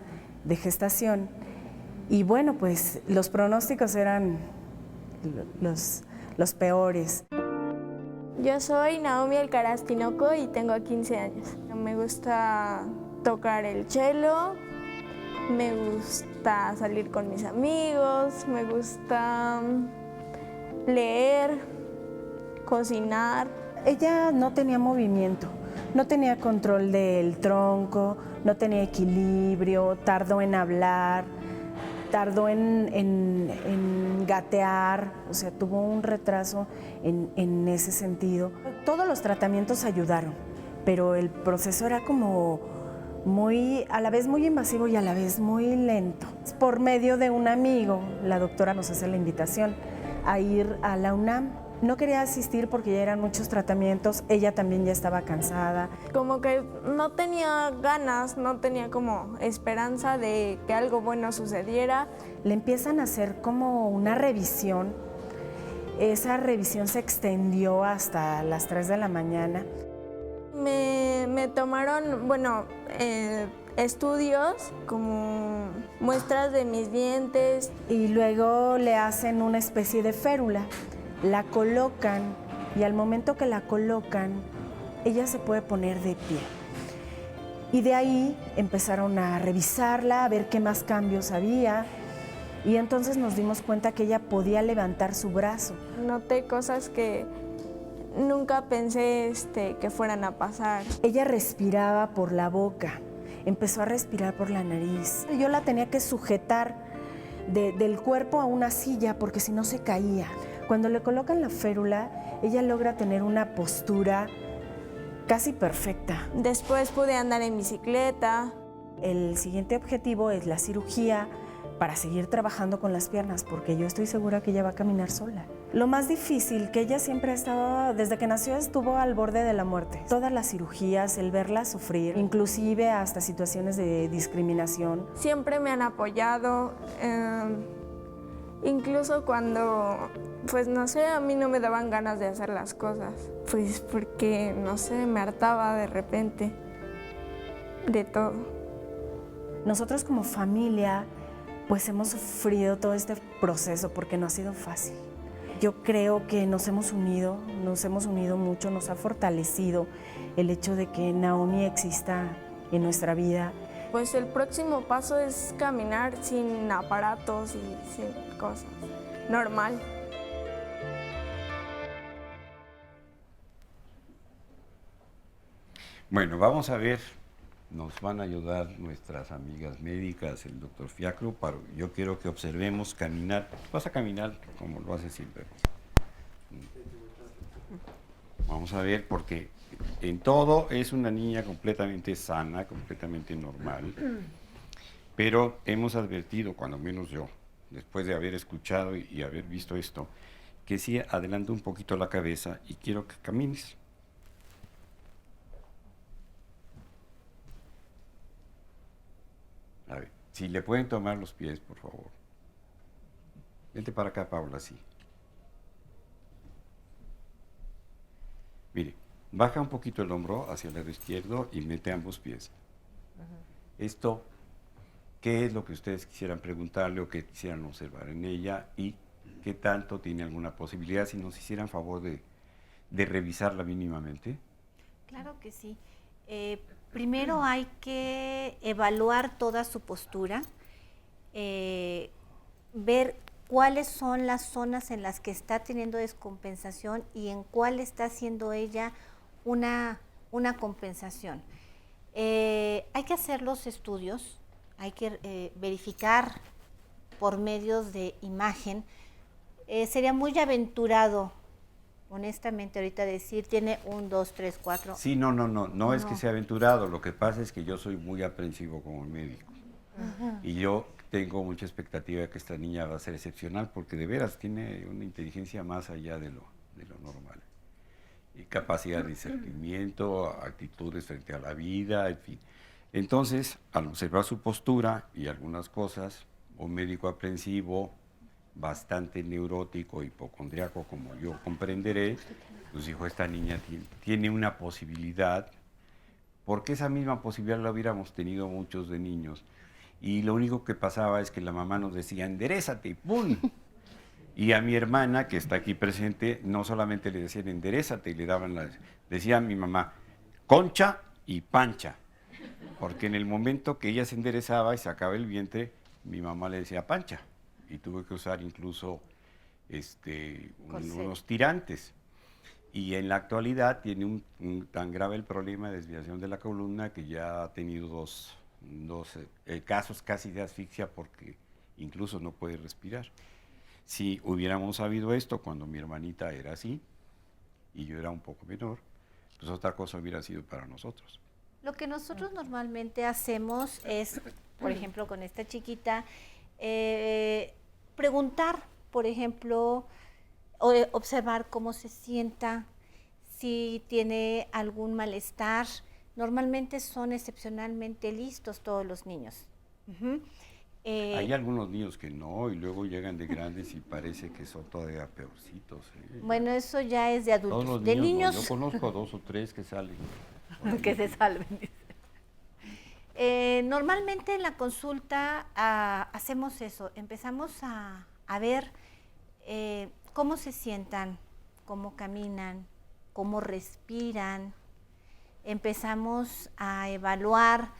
de gestación. Y bueno, pues los pronósticos eran los peores. Yo soy Naomi Alcaraz Tinoco y tengo 15 años. Me gusta tocar el cello, me gusta salir con mis amigos, me gusta leer, cocinar. Ella no tenía movimiento, no tenía control del tronco, no tenía equilibrio, tardó en hablar, tardó en gatear, o sea, tuvo un retraso en ese sentido. Todos los tratamientos ayudaron, pero el proceso era como a la vez muy invasivo y a la vez muy lento. Por medio de un amigo, la doctora nos hace la invitación a ir a la UNAM. No quería asistir porque ya eran muchos tratamientos, ella también ya estaba cansada. Como que no tenía ganas, no tenía como esperanza de que algo bueno sucediera. Le empiezan a hacer como una revisión, esa revisión se extendió hasta las 3 de la mañana. Me tomaron, estudios como muestras de mis dientes. Y luego le hacen una especie de férula. La colocan y al momento que la colocan, ella se puede poner de pie. Y de ahí empezaron a revisarla, a ver qué más cambios había. Y entonces nos dimos cuenta que ella podía levantar su brazo. Noté cosas que nunca pensé que fueran a pasar. Ella respiraba por la boca, empezó a respirar por la nariz. Yo la tenía que sujetar del cuerpo a una silla porque si no se caía. Cuando le colocan la férula, ella logra tener una postura casi perfecta. Después pude andar en bicicleta. El siguiente objetivo es la cirugía para seguir trabajando con las piernas, porque yo estoy segura que ella va a caminar sola. Lo más difícil, que ella siempre ha estado, desde que nació estuvo al borde de la muerte. Todas las cirugías, el verla sufrir, inclusive hasta situaciones de discriminación. Siempre me han apoyado. Incluso cuando, pues no sé, a mí no me daban ganas de hacer las cosas, pues porque, no sé, me hartaba de repente de todo. Nosotros como familia, pues hemos sufrido todo este proceso porque no ha sido fácil. Yo creo que nos hemos unido mucho, nos ha fortalecido el hecho de que Naomi exista en nuestra vida. Pues el próximo paso es caminar sin aparatos y sin cosas, normal. Bueno, vamos a ver, nos van a ayudar nuestras amigas médicas, el doctor Fiacro, yo quiero que observemos caminar. Vas a caminar como lo haces siempre. Vamos a ver, porque en todo es una niña completamente sana, completamente normal, pero hemos advertido, cuando menos yo, después de haber escuchado y haber visto esto, que sí adelanta un poquito la cabeza y quiero que camines. A ver, si le pueden tomar los pies, por favor. Vente para acá, Paula, sí. Mire, baja un poquito el hombro hacia el lado izquierdo y mete ambos pies. Esto, ¿qué es lo que ustedes quisieran preguntarle o que quisieran observar en ella? Y qué tanto tiene alguna posibilidad, si nos hicieran favor de revisarla mínimamente. Claro que sí. Primero hay que evaluar toda su postura, ver cuáles son las zonas en las que está teniendo descompensación y en cuál está haciendo ella una compensación. Hay que hacer los estudios, hay que verificar por medios de imagen. Sería muy aventurado, honestamente, ahorita decir, tiene 1, 2, 3, 4. Sí, no es que sea aventurado, lo que pasa es que yo soy muy aprensivo como médico. Y yo tengo mucha expectativa de que esta niña va a ser excepcional, porque de veras tiene una inteligencia más allá de lo normal. Y capacidad de discernimiento, actitudes frente a la vida, en fin. Entonces, al observar su postura y algunas cosas, un médico aprensivo, bastante neurótico, hipocondriaco, como yo comprenderé, pues dijo, esta niña tiene una posibilidad, porque esa misma posibilidad la hubiéramos tenido muchos de niños, y lo único que pasaba es que la mamá nos decía, enderézate, ¡pum! Y a mi hermana, que está aquí presente, no solamente le decían, enderézate, y le daban decía a mi mamá, Concha y Pancha, porque en el momento que ella se enderezaba y sacaba el vientre, mi mamá le decía Pancha, y tuve que usar incluso unos tirantes. Y en la actualidad tiene tan grave el problema de desviación de la columna que ya ha tenido dos casos casi de asfixia porque incluso no puede respirar. Si hubiéramos sabido esto cuando mi hermanita era así y yo era un poco menor, pues otra cosa hubiera sido para nosotros. Lo que nosotros normalmente hacemos es, por ejemplo, con esta chiquita, preguntar, por ejemplo, observar cómo se sienta, si tiene algún malestar. Normalmente son excepcionalmente listos todos los niños. Hay algunos niños que no, y luego llegan de grandes y parece que son todavía peorcitos. Bueno, eso ya es de adultos. Todos los de niños, niños, no, yo conozco a 2 o 3 que salen. que se salven. Normalmente en la consulta hacemos eso, empezamos a ver cómo se sientan, cómo caminan, cómo respiran. Empezamos a evaluar,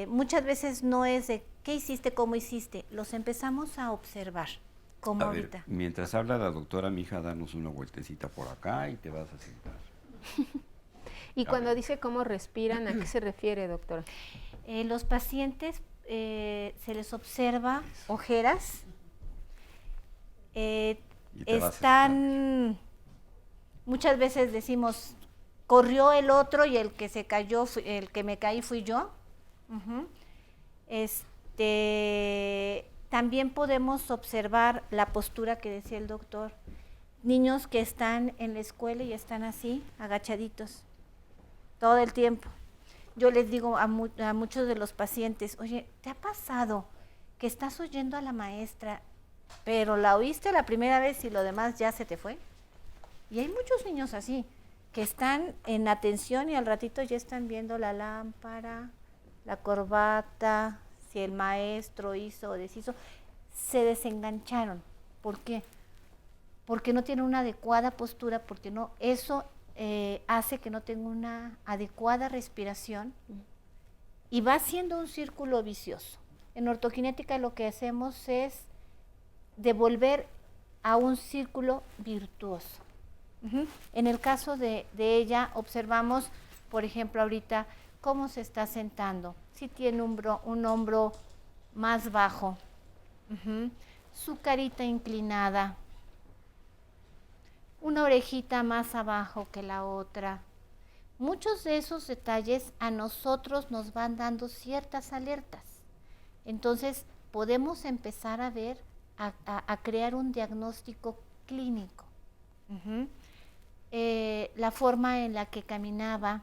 muchas veces no es de qué hiciste, cómo hiciste, los empezamos a observar, como a ahorita. Ver, mientras habla la doctora, mija, danos una vueltecita por acá y te vas a sentar. Y cuando dice cómo respiran, ¿a qué se refiere, doctora? Los pacientes se les observa ojeras, están, muchas veces decimos, corrió el otro y el que se cayó, el que me caí fui yo. También podemos observar la postura que decía el doctor. Niños que están en la escuela y están así, agachaditos, todo el tiempo. Yo les digo a muchos de los pacientes, oye, ¿te ha pasado que estás oyendo a la maestra pero la oíste la primera vez y lo demás ya se te fue. Y hay muchos niños así, que están en atención y al ratito ya están viendo la lámpara, la corbata, si el maestro hizo o deshizo. Se desengancharon. ¿Por qué? Porque no tienen una adecuada postura, porque no, eso hace que no tenga una adecuada respiración y va siendo un círculo vicioso. En ortoquinética lo que hacemos es devolver a un círculo virtuoso. En el caso de ella, observamos, por ejemplo, ahorita, cómo se está sentando. Si tiene un hombro más bajo, su carita inclinada, una orejita más abajo que la otra. Muchos de esos detalles a nosotros nos van dando ciertas alertas. Entonces, podemos empezar a ver, a crear un diagnóstico clínico. La forma en la que caminaba,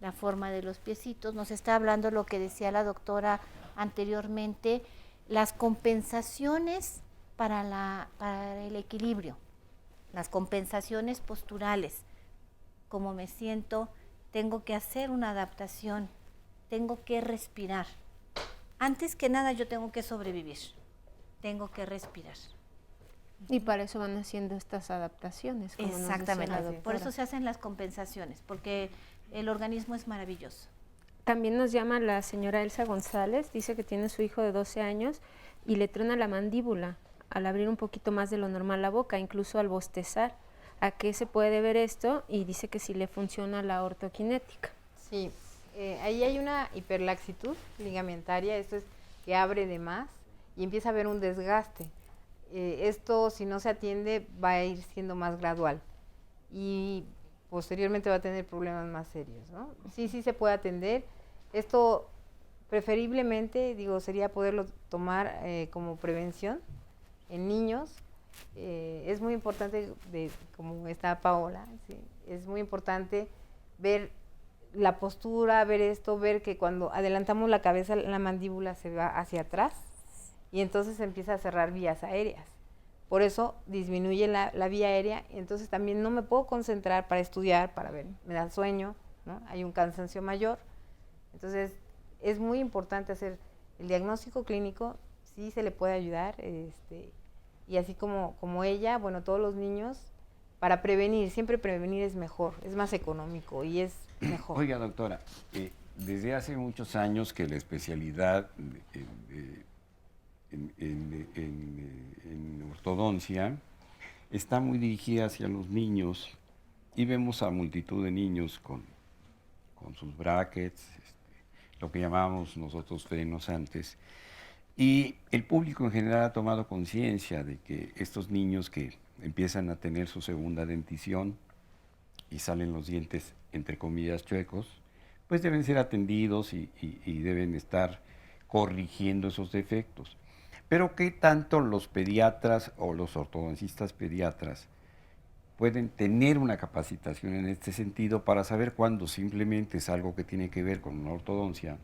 la forma de los piecitos, nos está hablando lo que decía la doctora anteriormente, las compensaciones para el equilibrio, las compensaciones posturales, como me siento, tengo que hacer una adaptación, tengo que respirar. Antes que nada yo tengo que sobrevivir, tengo que respirar. Y para eso van haciendo estas adaptaciones. Como exactamente, por eso se hacen las compensaciones, porque el organismo es maravilloso. También nos llama la señora Elsa González, dice que tiene su hijo de 12 años y le truena la mandíbula al abrir un poquito más de lo normal la boca, incluso al bostezar. ¿A qué se puede deber esto? Y dice que sí le funciona la ortoquinética. Sí, ahí hay una hiperlaxitud ligamentaria, esto es que abre de más y empieza a haber un desgaste. Esto, si no se atiende, va a ir siendo más gradual y posteriormente va a tener problemas más serios, ¿no? Sí se puede atender. Esto preferiblemente, sería poderlo tomar como prevención en niños. Es muy importante, como está Paola, ¿sí? Es muy importante ver la postura, ver que cuando adelantamos la cabeza, la mandíbula se va hacia atrás y entonces empieza a cerrar vías aéreas. Por eso disminuye la vía aérea, entonces también no me puedo concentrar para estudiar, para ver, me da sueño, ¿no? Hay un cansancio mayor. Entonces es muy importante hacer el diagnóstico clínico, sí se le puede ayudar, y así como ella, bueno, todos los niños, para prevenir, siempre prevenir es mejor, es más económico y es mejor. Oiga, doctora, desde hace muchos años que la especialidad en ortodoncia está muy dirigida hacia los niños y vemos a multitud de niños con sus brackets, lo que llamábamos nosotros frenos antes, y el público en general ha tomado conciencia de que estos niños que empiezan a tener su segunda dentición y salen los dientes entre comillas chuecos, pues deben ser atendidos y deben estar corrigiendo esos defectos. Pero ¿qué tanto los pediatras o los ortodoncistas pediatras pueden tener una capacitación en este sentido para saber cuándo simplemente es algo que tiene que ver con una ortodoncia,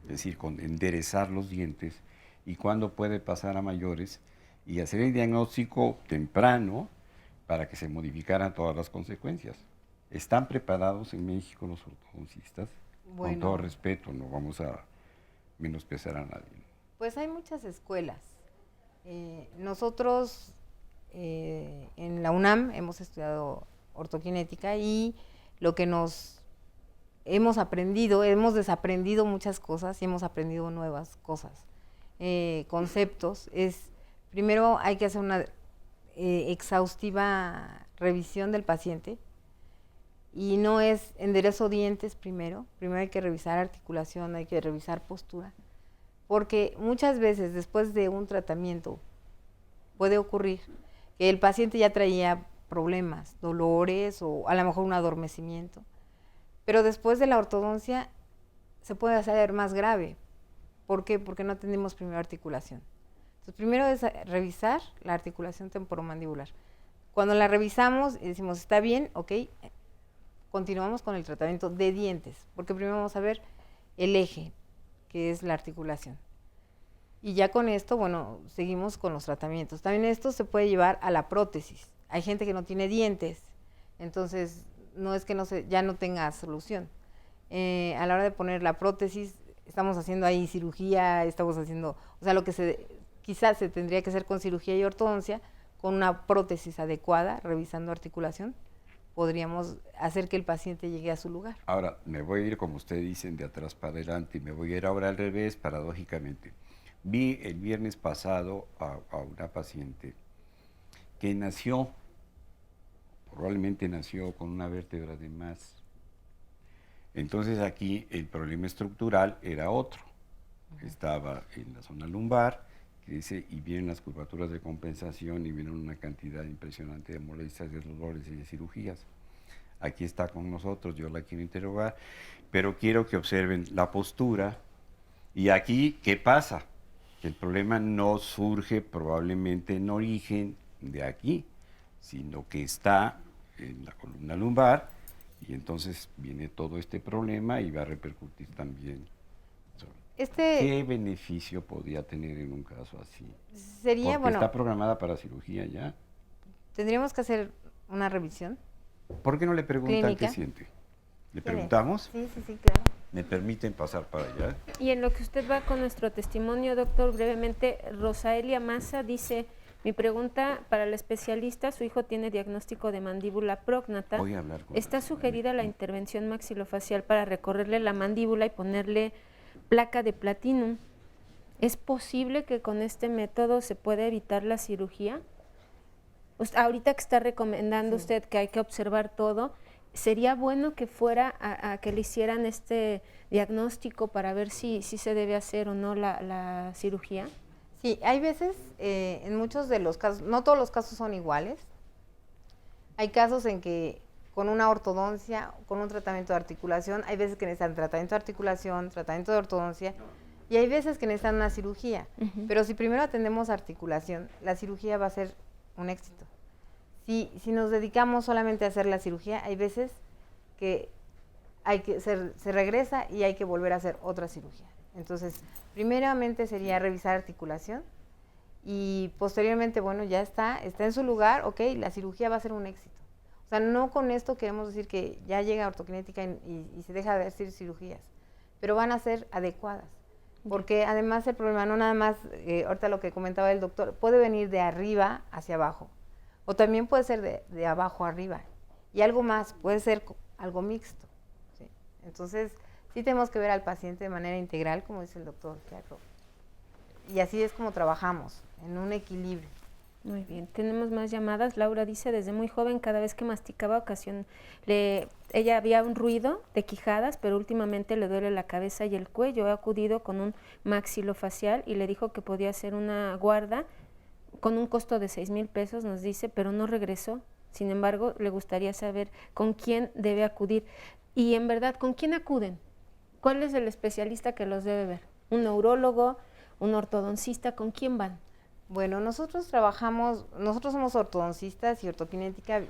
es decir, con enderezar los dientes, y cuándo puede pasar a mayores y hacer el diagnóstico temprano para que se modificaran todas las consecuencias? ¿Están preparados en México los ortodoncistas? Bueno, con todo respeto, no vamos a menospreciar a nadie. Pues hay muchas escuelas. Nosotros en la UNAM hemos estudiado ortoquinética y lo que nos hemos aprendido, hemos desaprendido muchas cosas y hemos aprendido nuevas cosas, conceptos. Primero hay que hacer una exhaustiva revisión del paciente y no es enderezo dientes primero hay que revisar articulación, hay que revisar postura. Porque muchas veces después de un tratamiento puede ocurrir que el paciente ya traía problemas, dolores o a lo mejor un adormecimiento, pero después de la ortodoncia se puede hacer más grave. ¿Por qué? Porque no atendimos primero articulación. Entonces primero es revisar la articulación temporomandibular. Cuando la revisamos y decimos está bien, ok, continuamos con el tratamiento de dientes, porque primero vamos a ver el eje, que es la articulación. Y ya con esto, bueno, seguimos con los tratamientos. También esto se puede llevar a la prótesis. Hay gente que no tiene dientes, entonces no es que ya no tenga solución. A la hora de poner la prótesis, estamos haciendo ahí cirugía, estamos haciendo, o sea, lo que quizás se tendría que hacer con cirugía y ortodoncia, con una prótesis adecuada, revisando articulación, podríamos hacer que el paciente llegue a su lugar. Ahora, me voy a ir, como ustedes dicen, de atrás para adelante, y me voy a ir ahora al revés, paradójicamente. Vi el viernes pasado a una paciente que probablemente nació con una vértebra de más. Entonces aquí el problema estructural era otro. Estaba en la zona lumbar, y vienen las curvaturas de compensación y vienen una cantidad impresionante de molestias, de dolores y de cirugías. Aquí está con nosotros, yo la quiero interrogar, pero quiero que observen la postura. Y aquí, ¿qué pasa? Que el problema no surge probablemente en origen de aquí, sino que está en la columna lumbar, y entonces viene todo este problema y va a repercutir también. ¿Qué beneficio podría tener en un caso así? Sería, porque está programada para cirugía ya. Tendríamos que hacer una revisión. ¿Por qué no le preguntan clínica. qué siente? ¿Le preguntamos? Sí, claro. ¿Me permiten pasar para allá? Y en lo que usted va con nuestro testimonio, doctor, brevemente, Rosaelia Maza dice: mi pregunta para el especialista, su hijo tiene diagnóstico de mandíbula prógnata. Voy a hablar con ¿Está sugerida la intervención maxilofacial para recorrerle la mandíbula y ponerle placa de platinum? ¿Es posible que con este método se pueda evitar la cirugía? Ahorita que está recomendando usted que hay que observar todo, ¿sería bueno que fuera a que le hicieran este diagnóstico para ver si se debe hacer o no la cirugía? Sí, hay veces, en muchos de los casos, no todos los casos son iguales. Hay casos en que con una ortodoncia, con un tratamiento de articulación, hay veces que necesitan tratamiento de articulación, tratamiento de ortodoncia, y hay veces que necesitan una cirugía. Pero si primero atendemos articulación, la cirugía va a ser un éxito. Si nos dedicamos solamente a hacer la cirugía, hay veces que se regresa y hay que volver a hacer otra cirugía. Entonces, primeramente sería revisar articulación y posteriormente, bueno, ya está en su lugar, ok, la cirugía va a ser un éxito. O sea, no con esto queremos decir que ya llega ortokinética y se deja de hacer cirugías, pero van a ser adecuadas. Porque además el problema no nada más, ahorita lo que comentaba el doctor, puede venir de arriba hacia abajo, o también puede ser de abajo a arriba, y algo más, puede ser algo mixto. ¿Sí? Entonces, sí tenemos que ver al paciente de manera integral, como dice el doctor Jacob. Y así es como trabajamos, en un equilibrio. Muy bien, tenemos más llamadas. Laura dice: desde muy joven, cada vez que masticaba ella había un ruido de quijadas, pero últimamente le duele la cabeza y el cuello. He acudido con un maxilofacial y le dijo que podía hacer una guarda con un costo de 6,000 pesos, nos dice, pero no regresó. Sin embargo, le gustaría saber con quién debe acudir. Y en verdad, ¿con quién acuden? ¿Cuál es el especialista que los debe ver? ¿Un neurólogo? ¿Un ortodoncista? ¿Con quién van? Bueno, nosotros somos ortodoncistas y ortokinética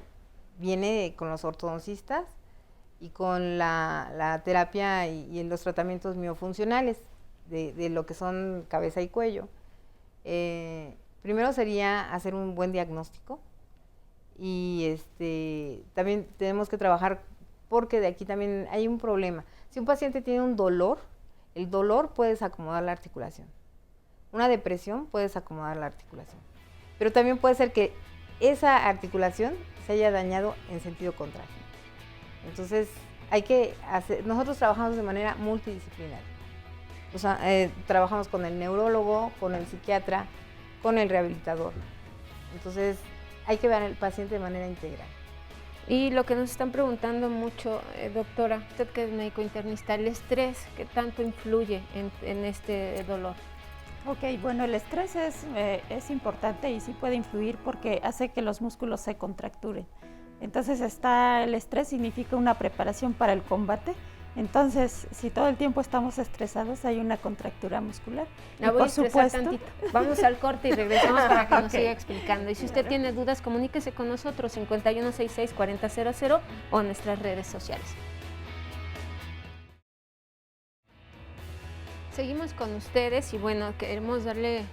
viene con los ortodoncistas y con la terapia y los tratamientos miofuncionales de lo que son cabeza y cuello. Primero sería hacer un buen diagnóstico y también tenemos que trabajar porque de aquí también hay un problema. Si un paciente tiene un dolor, el dolor puede desacomodar la articulación. Una depresión puede desacomodar la articulación. Pero también puede ser que esa articulación se haya dañado en sentido contrario. Entonces, nosotros trabajamos de manera multidisciplinaria. O sea, trabajamos con el neurólogo, con el psiquiatra, con el rehabilitador. Entonces, hay que ver al paciente de manera integral. Y lo que nos están preguntando mucho, doctora, usted que es médico internista, el estrés, ¿qué tanto influye en este dolor? Ok, bueno, el estrés es importante y sí puede influir porque hace que los músculos se contracturen. Entonces el estrés significa una preparación para el combate. Entonces, si todo el tiempo estamos estresados, hay una contractura muscular. La voy a estresar tantito. Vamos al corte y regresamos para que nos siga explicando. Y si usted tiene dudas, comuníquese con nosotros 5166-4000 o en nuestras redes sociales. Seguimos con ustedes y bueno, queremos darle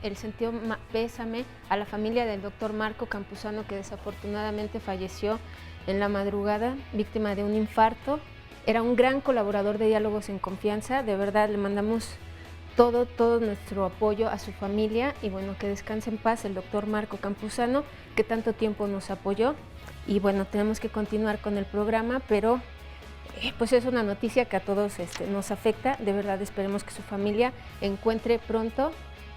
el sentido pésame a la familia del doctor Marco Campuzano, que desafortunadamente falleció en la madrugada, víctima de un infarto. Era un gran colaborador de Diálogos en Confianza, de verdad le mandamos todo nuestro apoyo a su familia y bueno, que descanse en paz el doctor Marco Campuzano, que tanto tiempo nos apoyó. Y bueno, tenemos que continuar con el programa, pero pues es una noticia que a todos nos afecta. De verdad esperemos que su familia encuentre pronto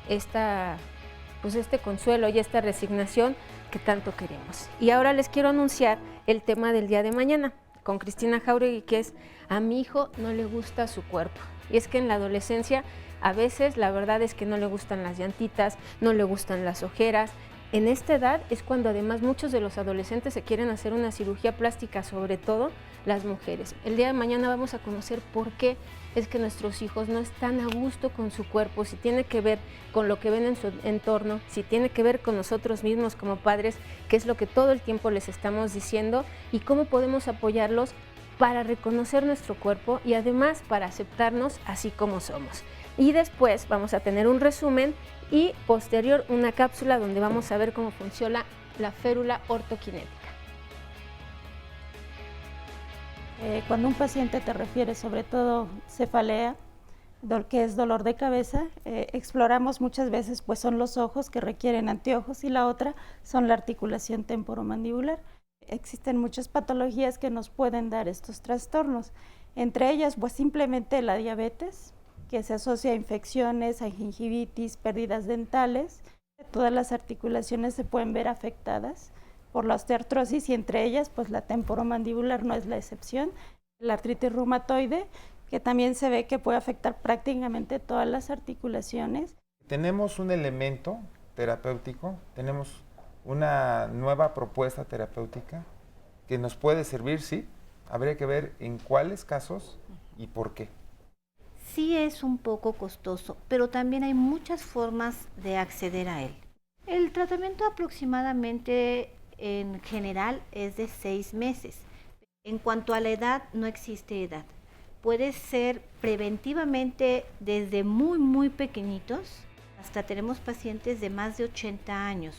este consuelo y esta resignación que tanto queremos. Y ahora les quiero anunciar el tema del día de mañana con Cristina Jauregui, que es: a mi hijo no le gusta su cuerpo. Y es que en la adolescencia a veces la verdad es que no le gustan las llantitas, no le gustan las ojeras. En esta edad es cuando además muchos de los adolescentes se quieren hacer una cirugía plástica, sobre todo las mujeres. El día de mañana vamos a conocer por qué es que nuestros hijos no están a gusto con su cuerpo, si tiene que ver con lo que ven en su entorno, si tiene que ver con nosotros mismos como padres, que es lo que todo el tiempo les estamos diciendo, y cómo podemos apoyarlos para reconocer nuestro cuerpo y además para aceptarnos así como somos. Y después vamos a tener un resumen y posterior una cápsula donde vamos a ver cómo funciona la férula ortoquinética. Cuando un paciente te refiere sobre todo cefalea, que es dolor de cabeza, exploramos muchas veces, pues son los ojos que requieren anteojos y la otra son la articulación temporomandibular. Existen muchas patologías que nos pueden dar estos trastornos, entre ellas pues simplemente la diabetes, que se asocia a infecciones, a gingivitis, pérdidas dentales. Todas las articulaciones se pueden ver afectadas por la osteoartrosis y entre ellas pues la temporomandibular no es la excepción. La artritis reumatoide, que también se ve que puede afectar prácticamente todas las articulaciones. Tenemos un elemento terapéutico, tenemos una nueva propuesta terapéutica que nos puede servir, sí. Habría que ver en cuáles casos y por qué. Sí es un poco costoso, pero también hay muchas formas de acceder a él. El tratamiento aproximadamente en general es de 6 meses. En cuanto a la edad, no existe edad. Puede ser preventivamente desde muy pequeñitos, hasta tenemos pacientes de más de 80 años.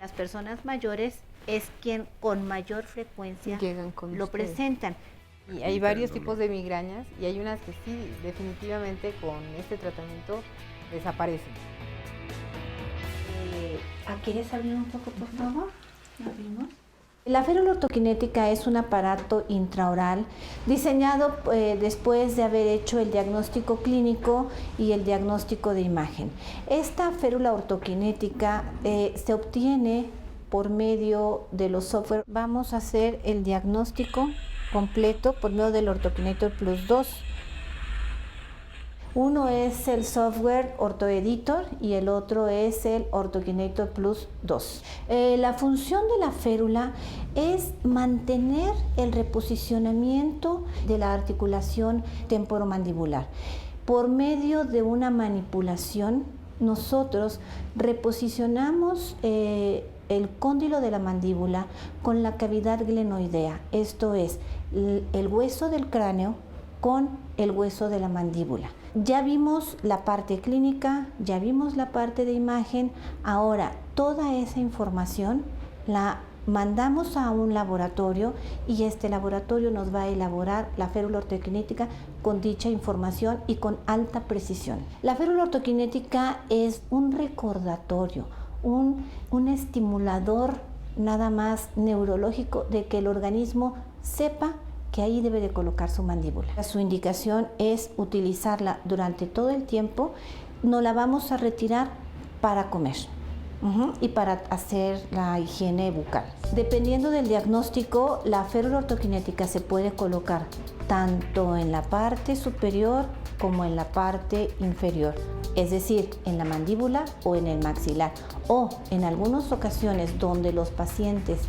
Las personas mayores es quien con mayor frecuencia lo presentan. Y hay varios tipos de migrañas y hay unas que sí, definitivamente con este tratamiento desaparecen. ¿Quieres abrir un poco, por favor? ¿Abrimos? La férula ortoquinética es un aparato intraoral diseñado después de haber hecho el diagnóstico clínico y el diagnóstico de imagen. Esta férula ortoquinética se obtiene por medio de los software. Vamos a hacer el diagnóstico completo por medio del Ortokinetor Plus 2. Uno es el software OrtoEditor y el otro es el Ortokinetor Plus 2. La función de la férula es mantener el reposicionamiento de la articulación temporomandibular. Por medio de una manipulación, nosotros reposicionamos el cóndilo de la mandíbula con la cavidad glenoidea, esto es, el hueso del cráneo con el hueso de la mandíbula. Ya vimos la parte clínica, ya vimos la parte de imagen, ahora toda esa información la mandamos a un laboratorio y este laboratorio nos va a elaborar la férula ortoquinética con dicha información y con alta precisión. La férula ortoquinética es un recordatorio, un estimulador nada más neurológico de que el organismo sepa que ahí debe de colocar su mandíbula. Su indicación es utilizarla durante todo el tiempo, no la vamos a retirar para comer y para hacer la higiene bucal. Dependiendo del diagnóstico, la férula ortoquinética se puede colocar tanto en la parte superior como en la parte inferior, es decir, en la mandíbula o en el maxilar, o en algunas ocasiones donde los pacientes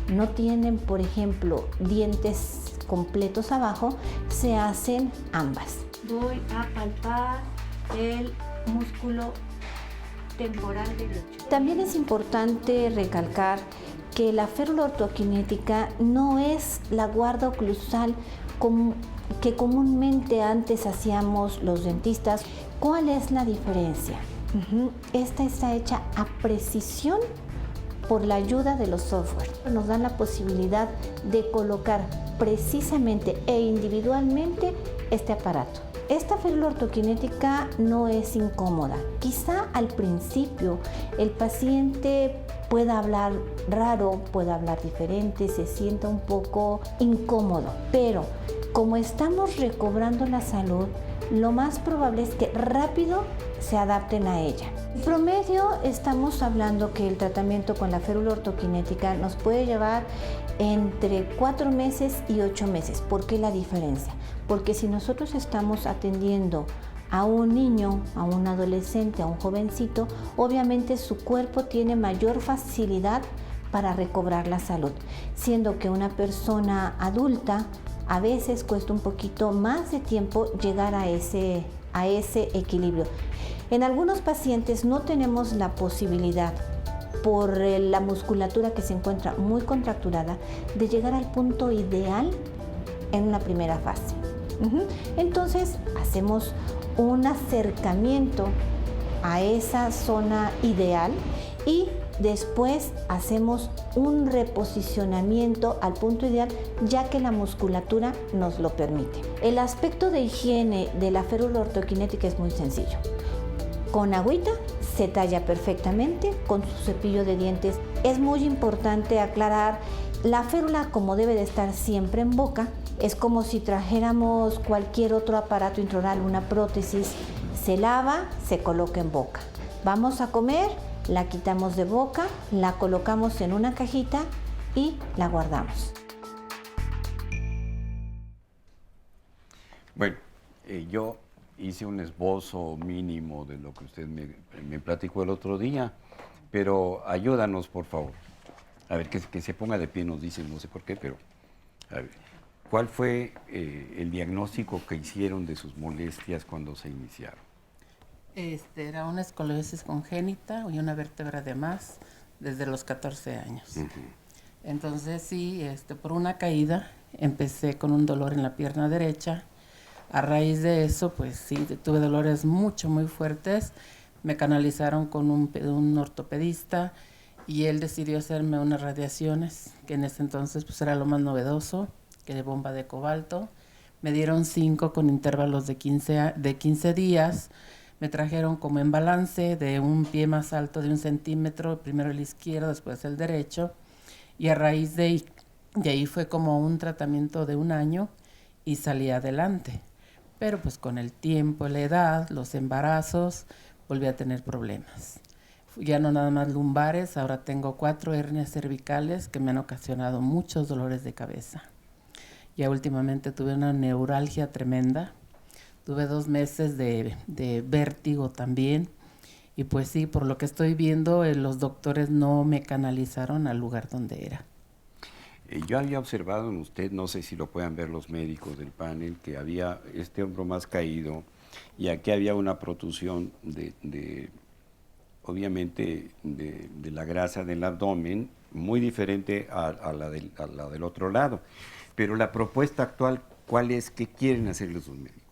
no tienen, por ejemplo, dientes completos abajo, se hacen ambas. Voy a palpar el músculo temporal derecho. También es importante recalcar que la férula ortoquinética no es la guarda oclusal que comúnmente antes hacíamos los dentistas. ¿Cuál es la diferencia? Esta está hecha a precisión por la ayuda de los software. Nos dan la posibilidad de colocar precisamente e individualmente este aparato. Esta férula ortokinética no es incómoda. Quizá al principio el paciente pueda hablar raro, pueda hablar diferente, se sienta un poco incómodo, pero como estamos recobrando la salud, lo más probable es que rápido se adapten a ella. En promedio estamos hablando que el tratamiento con la férula ortokinética nos puede llevar entre 4 meses y 8 meses. ¿Por qué la diferencia? Porque si nosotros estamos atendiendo a un niño, a un adolescente, a un jovencito, obviamente su cuerpo tiene mayor facilidad para recobrar la salud, siendo que una persona adulta a veces cuesta un poquito más de tiempo llegar a ese equilibrio. En algunos pacientes no tenemos la posibilidad, por la musculatura que se encuentra muy contracturada, de llegar al punto ideal en una primera fase. Entonces hacemos un acercamiento a esa zona ideal y después hacemos un reposicionamiento al punto ideal, ya que la musculatura nos lo permite. El aspecto de higiene de la férula ortokinética es muy sencillo. Con agüita se talla perfectamente, con su cepillo de dientes. Es muy importante aclarar, la férula, como debe de estar siempre en boca, es como si trajéramos cualquier otro aparato intraoral, una prótesis. Se lava, se coloca en boca. Vamos a comer, la quitamos de boca, la colocamos en una cajita y la guardamos. Bueno, yo hice un esbozo mínimo de lo que usted me platicó el otro día, pero ayúdanos, por favor. A ver, que se ponga de pie, nos dicen, no sé por qué, pero a ver, ¿cuál fue el diagnóstico que hicieron de sus molestias cuando se iniciaron? Era una escoliosis congénita y una vértebra de más desde los 14 años. Entonces sí, por una caída empecé con un dolor en la pierna derecha. A raíz de eso, pues sí, tuve dolores muy fuertes. Me canalizaron con un ortopedista y él decidió hacerme unas radiaciones, que en ese entonces pues era lo más novedoso, que de bomba de cobalto. Me dieron 5 con intervalos de 15 días. Me trajeron como en balance de un pie más alto de 1 centímetro, primero el izquierdo, después el derecho. Y a raíz de ahí fue como un tratamiento de 1 año y salí adelante. Pero pues con el tiempo, la edad, los embarazos, volví a tener problemas. Ya no nada más lumbares, ahora tengo 4 hernias cervicales que me han ocasionado muchos dolores de cabeza. Ya últimamente tuve una neuralgia tremenda. Tuve 2 meses de vértigo también. Y pues sí, por lo que estoy viendo, los doctores no me canalizaron al lugar donde era. Yo había observado en usted, no sé si lo puedan ver los médicos del panel, que había este hombro más caído y aquí había una protrusión obviamente, de la grasa del abdomen, muy diferente a la del otro lado. Pero la propuesta actual, ¿cuál es? ¿Qué quieren hacer los médicos?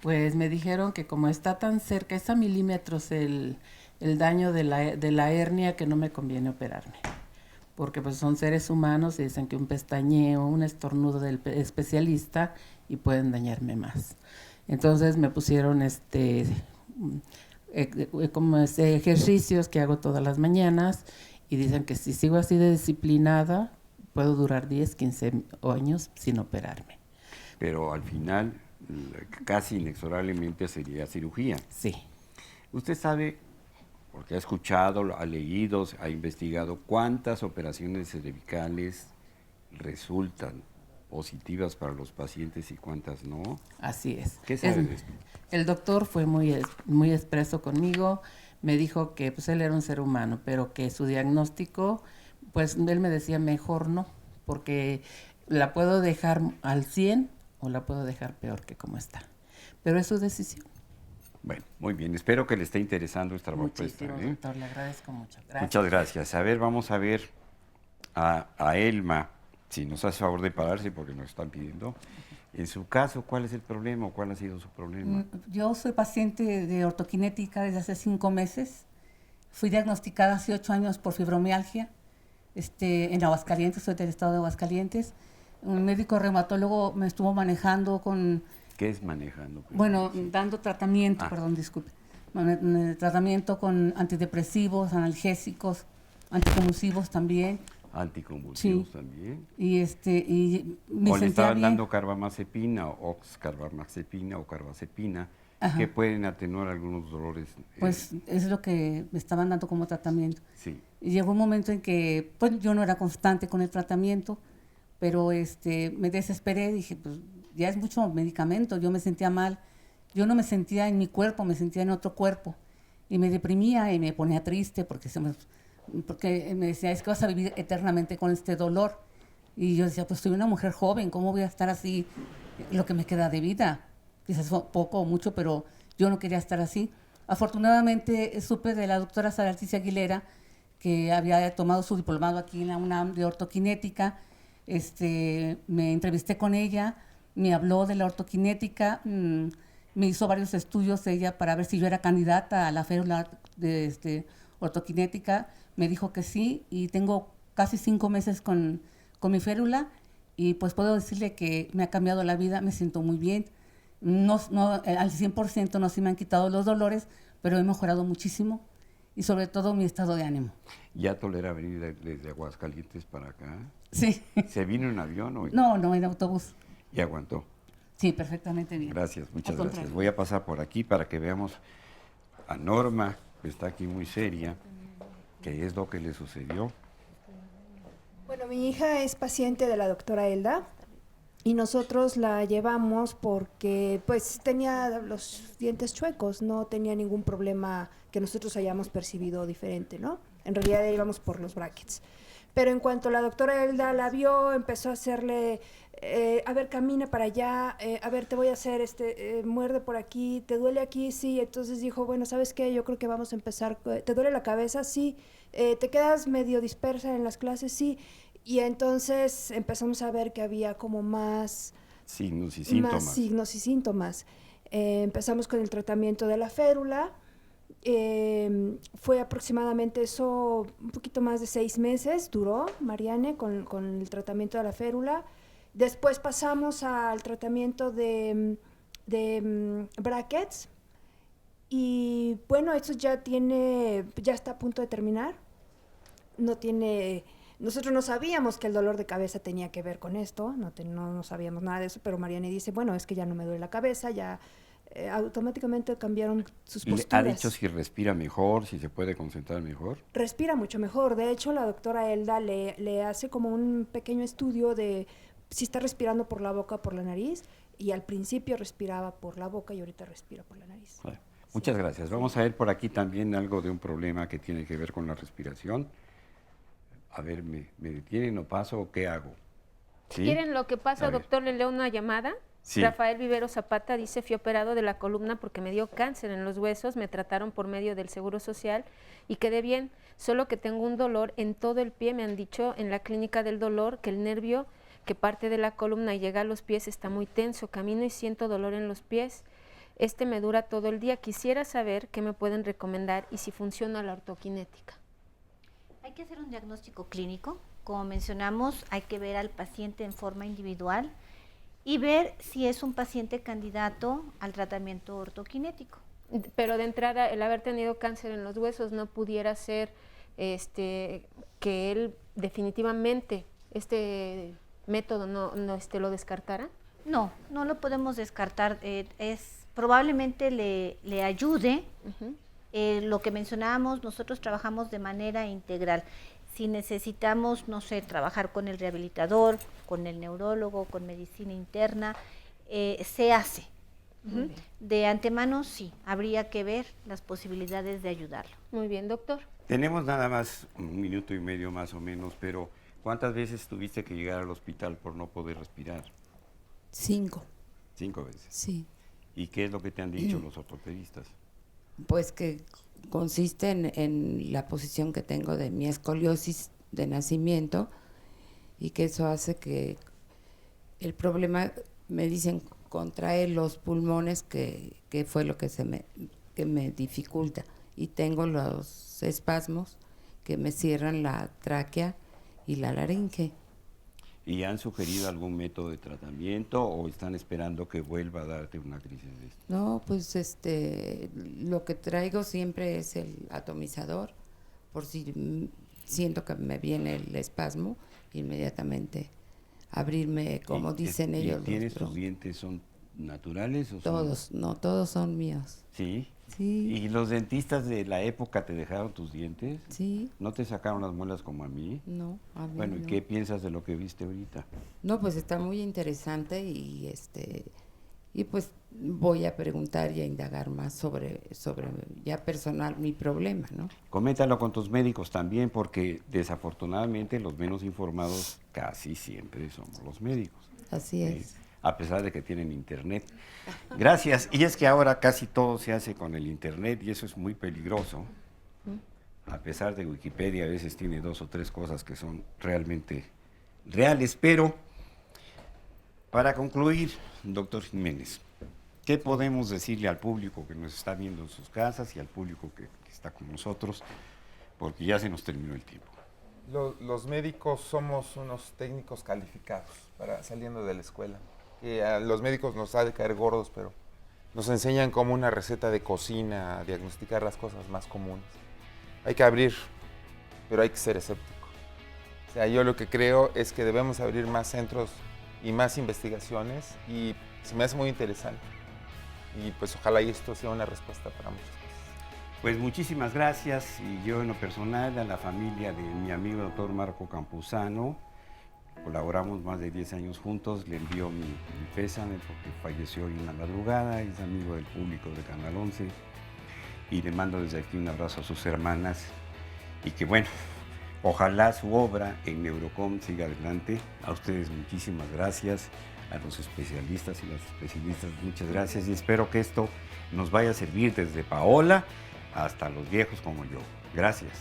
Pues me dijeron que como está tan cerca, es a milímetros el daño de la hernia, que no me conviene operarme. Porque pues son seres humanos y dicen que un pestañeo, un estornudo del especialista y pueden dañarme más. Entonces me pusieron como ejercicios que hago todas las mañanas y dicen que si sigo así de disciplinada, puedo durar 10, 15 años sin operarme. Pero al final, casi inexorablemente sería cirugía. Sí. Usted sabe, porque ha escuchado, ha leído, ha investigado, cuántas operaciones cervicales resultan positivas para los pacientes y cuántas no. Así es. ¿Qué sabe de esto? El doctor fue muy expreso conmigo, me dijo que pues él era un ser humano, pero que su diagnóstico, pues él me decía mejor no, porque la puedo dejar al 100 o la puedo dejar peor que como está. Pero es su decisión. Bueno, muy bien. Espero que le esté interesando esta propuesta. Muchísimo, doctor. Le agradezco mucho. Gracias. Muchas gracias. A ver, vamos a ver a Elma, si nos hace favor de pararse porque nos están pidiendo. En su caso, ¿cuál es el problema o cuál ha sido su problema? Yo soy paciente de ortoquinética desde hace 5 meses. Fui diagnosticada hace 8 años por fibromialgia en Aguascalientes, soy del estado de Aguascalientes. Un médico reumatólogo me estuvo manejando con... ¿Qué es manejando? Bueno, dando tratamiento, perdón, disculpe. Tratamiento con antidepresivos, analgésicos, anticonvulsivos también. Anticonvulsivos también. Y me o le estaban bien. dando carbamazepina o oxcarbamazepina o carbazepina, que pueden atenuar algunos dolores. Pues es lo que me estaban dando como tratamiento. Sí. Y llegó un momento en que pues yo no era constante con el tratamiento, pero me desesperé, dije, pues ya es mucho medicamento, yo me sentía mal, yo no me sentía en mi cuerpo, me sentía en otro cuerpo, y me deprimía y me ponía triste porque me decía, es que vas a vivir eternamente con este dolor. Y yo decía, pues soy una mujer joven, ¿cómo voy a estar así lo que me queda de vida? Quizás poco o mucho, pero yo no quería estar así. Afortunadamente supe de la doctora Sara Leticia Aguilera, que había tomado su diplomado aquí en la UNAM de ortoquinética. Me entrevisté con ella, me habló de la ortoquinética, me hizo varios estudios ella para ver si yo era candidata a la férula de ortoquinética. Me dijo que sí, y tengo casi 5 meses con mi férula, y pues puedo decirle que me ha cambiado la vida, me siento muy bien. No, al 100% no se me han quitado los dolores, pero he mejorado muchísimo, y sobre todo mi estado de ánimo. ¿Ya tolera venir desde Aguascalientes para acá? Sí. ¿Se vino en avión o...? No, en autobús. ¿Y aguantó? Sí, perfectamente bien. Gracias, muchas gracias. Voy a pasar por aquí para que veamos a Norma, que está aquí muy seria. ¿Qué es lo que le sucedió? Bueno, mi hija es paciente de la doctora Elda y nosotros la llevamos porque pues tenía los dientes chuecos, no tenía ningún problema que nosotros hayamos percibido diferente, ¿no? En realidad íbamos por los brackets. Pero en cuanto la doctora Elda la vio, empezó a hacerle, a ver, camina para allá, a ver, te voy a hacer, muerde por aquí, ¿te duele aquí? Sí. Entonces dijo, bueno, ¿sabes qué? Yo creo que vamos a empezar, ¿te duele la cabeza? Sí. ¿Te quedas medio dispersa en las clases? Sí. Y entonces empezamos a ver que había como más signos y síntomas. Más signos y síntomas. Empezamos con el tratamiento de la férula. Fue aproximadamente eso, un poquito más de 6 meses duró Mariane con el tratamiento de la férula. Después pasamos al tratamiento de brackets, y bueno, eso ya está a punto de terminar. Nosotros no sabíamos que el dolor de cabeza tenía que ver con esto, no sabíamos nada de eso, pero Mariane dice, bueno, es que ya no me duele la cabeza, ya automáticamente cambiaron sus posturas. ¿Le ha dicho si respira mejor, si se puede concentrar mejor? Respira mucho mejor. De hecho, la doctora Elda le hace como un pequeño estudio de si está respirando por la boca o por la nariz, y al principio respiraba por la boca y ahorita respira por la nariz. Vale. Muchas gracias. Vamos a ver por aquí también algo de un problema que tiene que ver con la respiración. A ver, ¿me detienen o paso o qué hago? ¿Sí? ¿Quieren lo que pasa, doctor? Le leo una llamada. Sí. Rafael Vivero Zapata dice, fui operado de la columna porque me dio cáncer en los huesos, me trataron por medio del Seguro Social y quedé bien, solo que tengo un dolor en todo el pie, me han dicho en la clínica del dolor que el nervio que parte de la columna y llega a los pies está muy tenso, camino y siento dolor en los pies, me dura todo el día, quisiera saber qué me pueden recomendar y si funciona la ortoquinética. Hay que hacer un diagnóstico clínico, como mencionamos, hay que ver al paciente en forma individual y ver si es un paciente candidato al tratamiento ortoquinético. Pero de entrada, el haber tenido cáncer en los huesos no pudiera ser que él definitivamente método no lo descartara. No lo podemos descartar. Probablemente le ayude. Lo que mencionábamos, nosotros trabajamos de manera integral. Si necesitamos, no sé, trabajar con el rehabilitador, con el neurólogo, con medicina interna, se hace. De antemano, sí, habría que ver las posibilidades de ayudarlo. Muy bien, doctor. Tenemos nada más 1 minuto y medio más o menos, pero ¿cuántas veces tuviste que llegar al hospital por no poder respirar? 5. 5 veces. Sí. ¿Y qué es lo que te han dicho los ortopedistas? Pues que consiste en la posición que tengo de mi escoliosis de nacimiento y que eso hace que el problema me dicen contrae los pulmones, que fue lo que me dificulta, y tengo los espasmos que me cierran la tráquea y la laringe. ¿Y han sugerido algún método de tratamiento o están esperando que vuelva a darte una crisis de esto? No, pues lo que traigo siempre es el atomizador, por si siento que me viene el espasmo, inmediatamente abrirme, como dicen ellos. ¿Y tienes tus dientes, son naturales? O todos, son... no, todos son míos. ¿Sí? Sí. ¿Y los dentistas de la época te dejaron tus dientes? Sí. ¿No te sacaron las muelas como a mí? No, a mí Bueno, ¿y no. qué piensas de lo que viste ahorita? No, pues está muy interesante y pues voy a preguntar y a indagar más sobre ya personal mi problema, ¿no? Coméntalo con tus médicos también, porque desafortunadamente los menos informados casi siempre somos los médicos. Así es. A pesar de que tienen internet. Gracias. Y es que ahora casi todo se hace con el internet y eso es muy peligroso. A pesar de Wikipedia a veces tiene 2 o 3 cosas que son realmente reales. Pero, para concluir, doctor Jiménez, ¿qué podemos decirle al público que nos está viendo en sus casas y al público que está con nosotros? Porque ya se nos terminó el tiempo. Los médicos somos unos técnicos calificados para saliendo de la escuela. A los médicos nos ha de caer gordos, pero nos enseñan como una receta de cocina, a diagnosticar las cosas más comunes. Hay que abrir, pero hay que ser escéptico. O sea, yo lo que creo es que debemos abrir más centros y más investigaciones, y se me hace muy interesante. Y pues ojalá esto sea una respuesta para muchas cosas. Pues muchísimas gracias, y yo en lo personal a la familia de mi amigo doctor Marco Campuzano, colaboramos más de 10 años juntos, le envío mi pésame porque falleció hoy en la madrugada, es amigo del público de Canal 11, y le mando desde aquí un abrazo a sus hermanas, y que bueno, ojalá su obra en Neurocom siga adelante. A ustedes muchísimas gracias, a los especialistas y las especialistas muchas gracias, y espero que esto nos vaya a servir desde Paola hasta los viejos como yo. Gracias.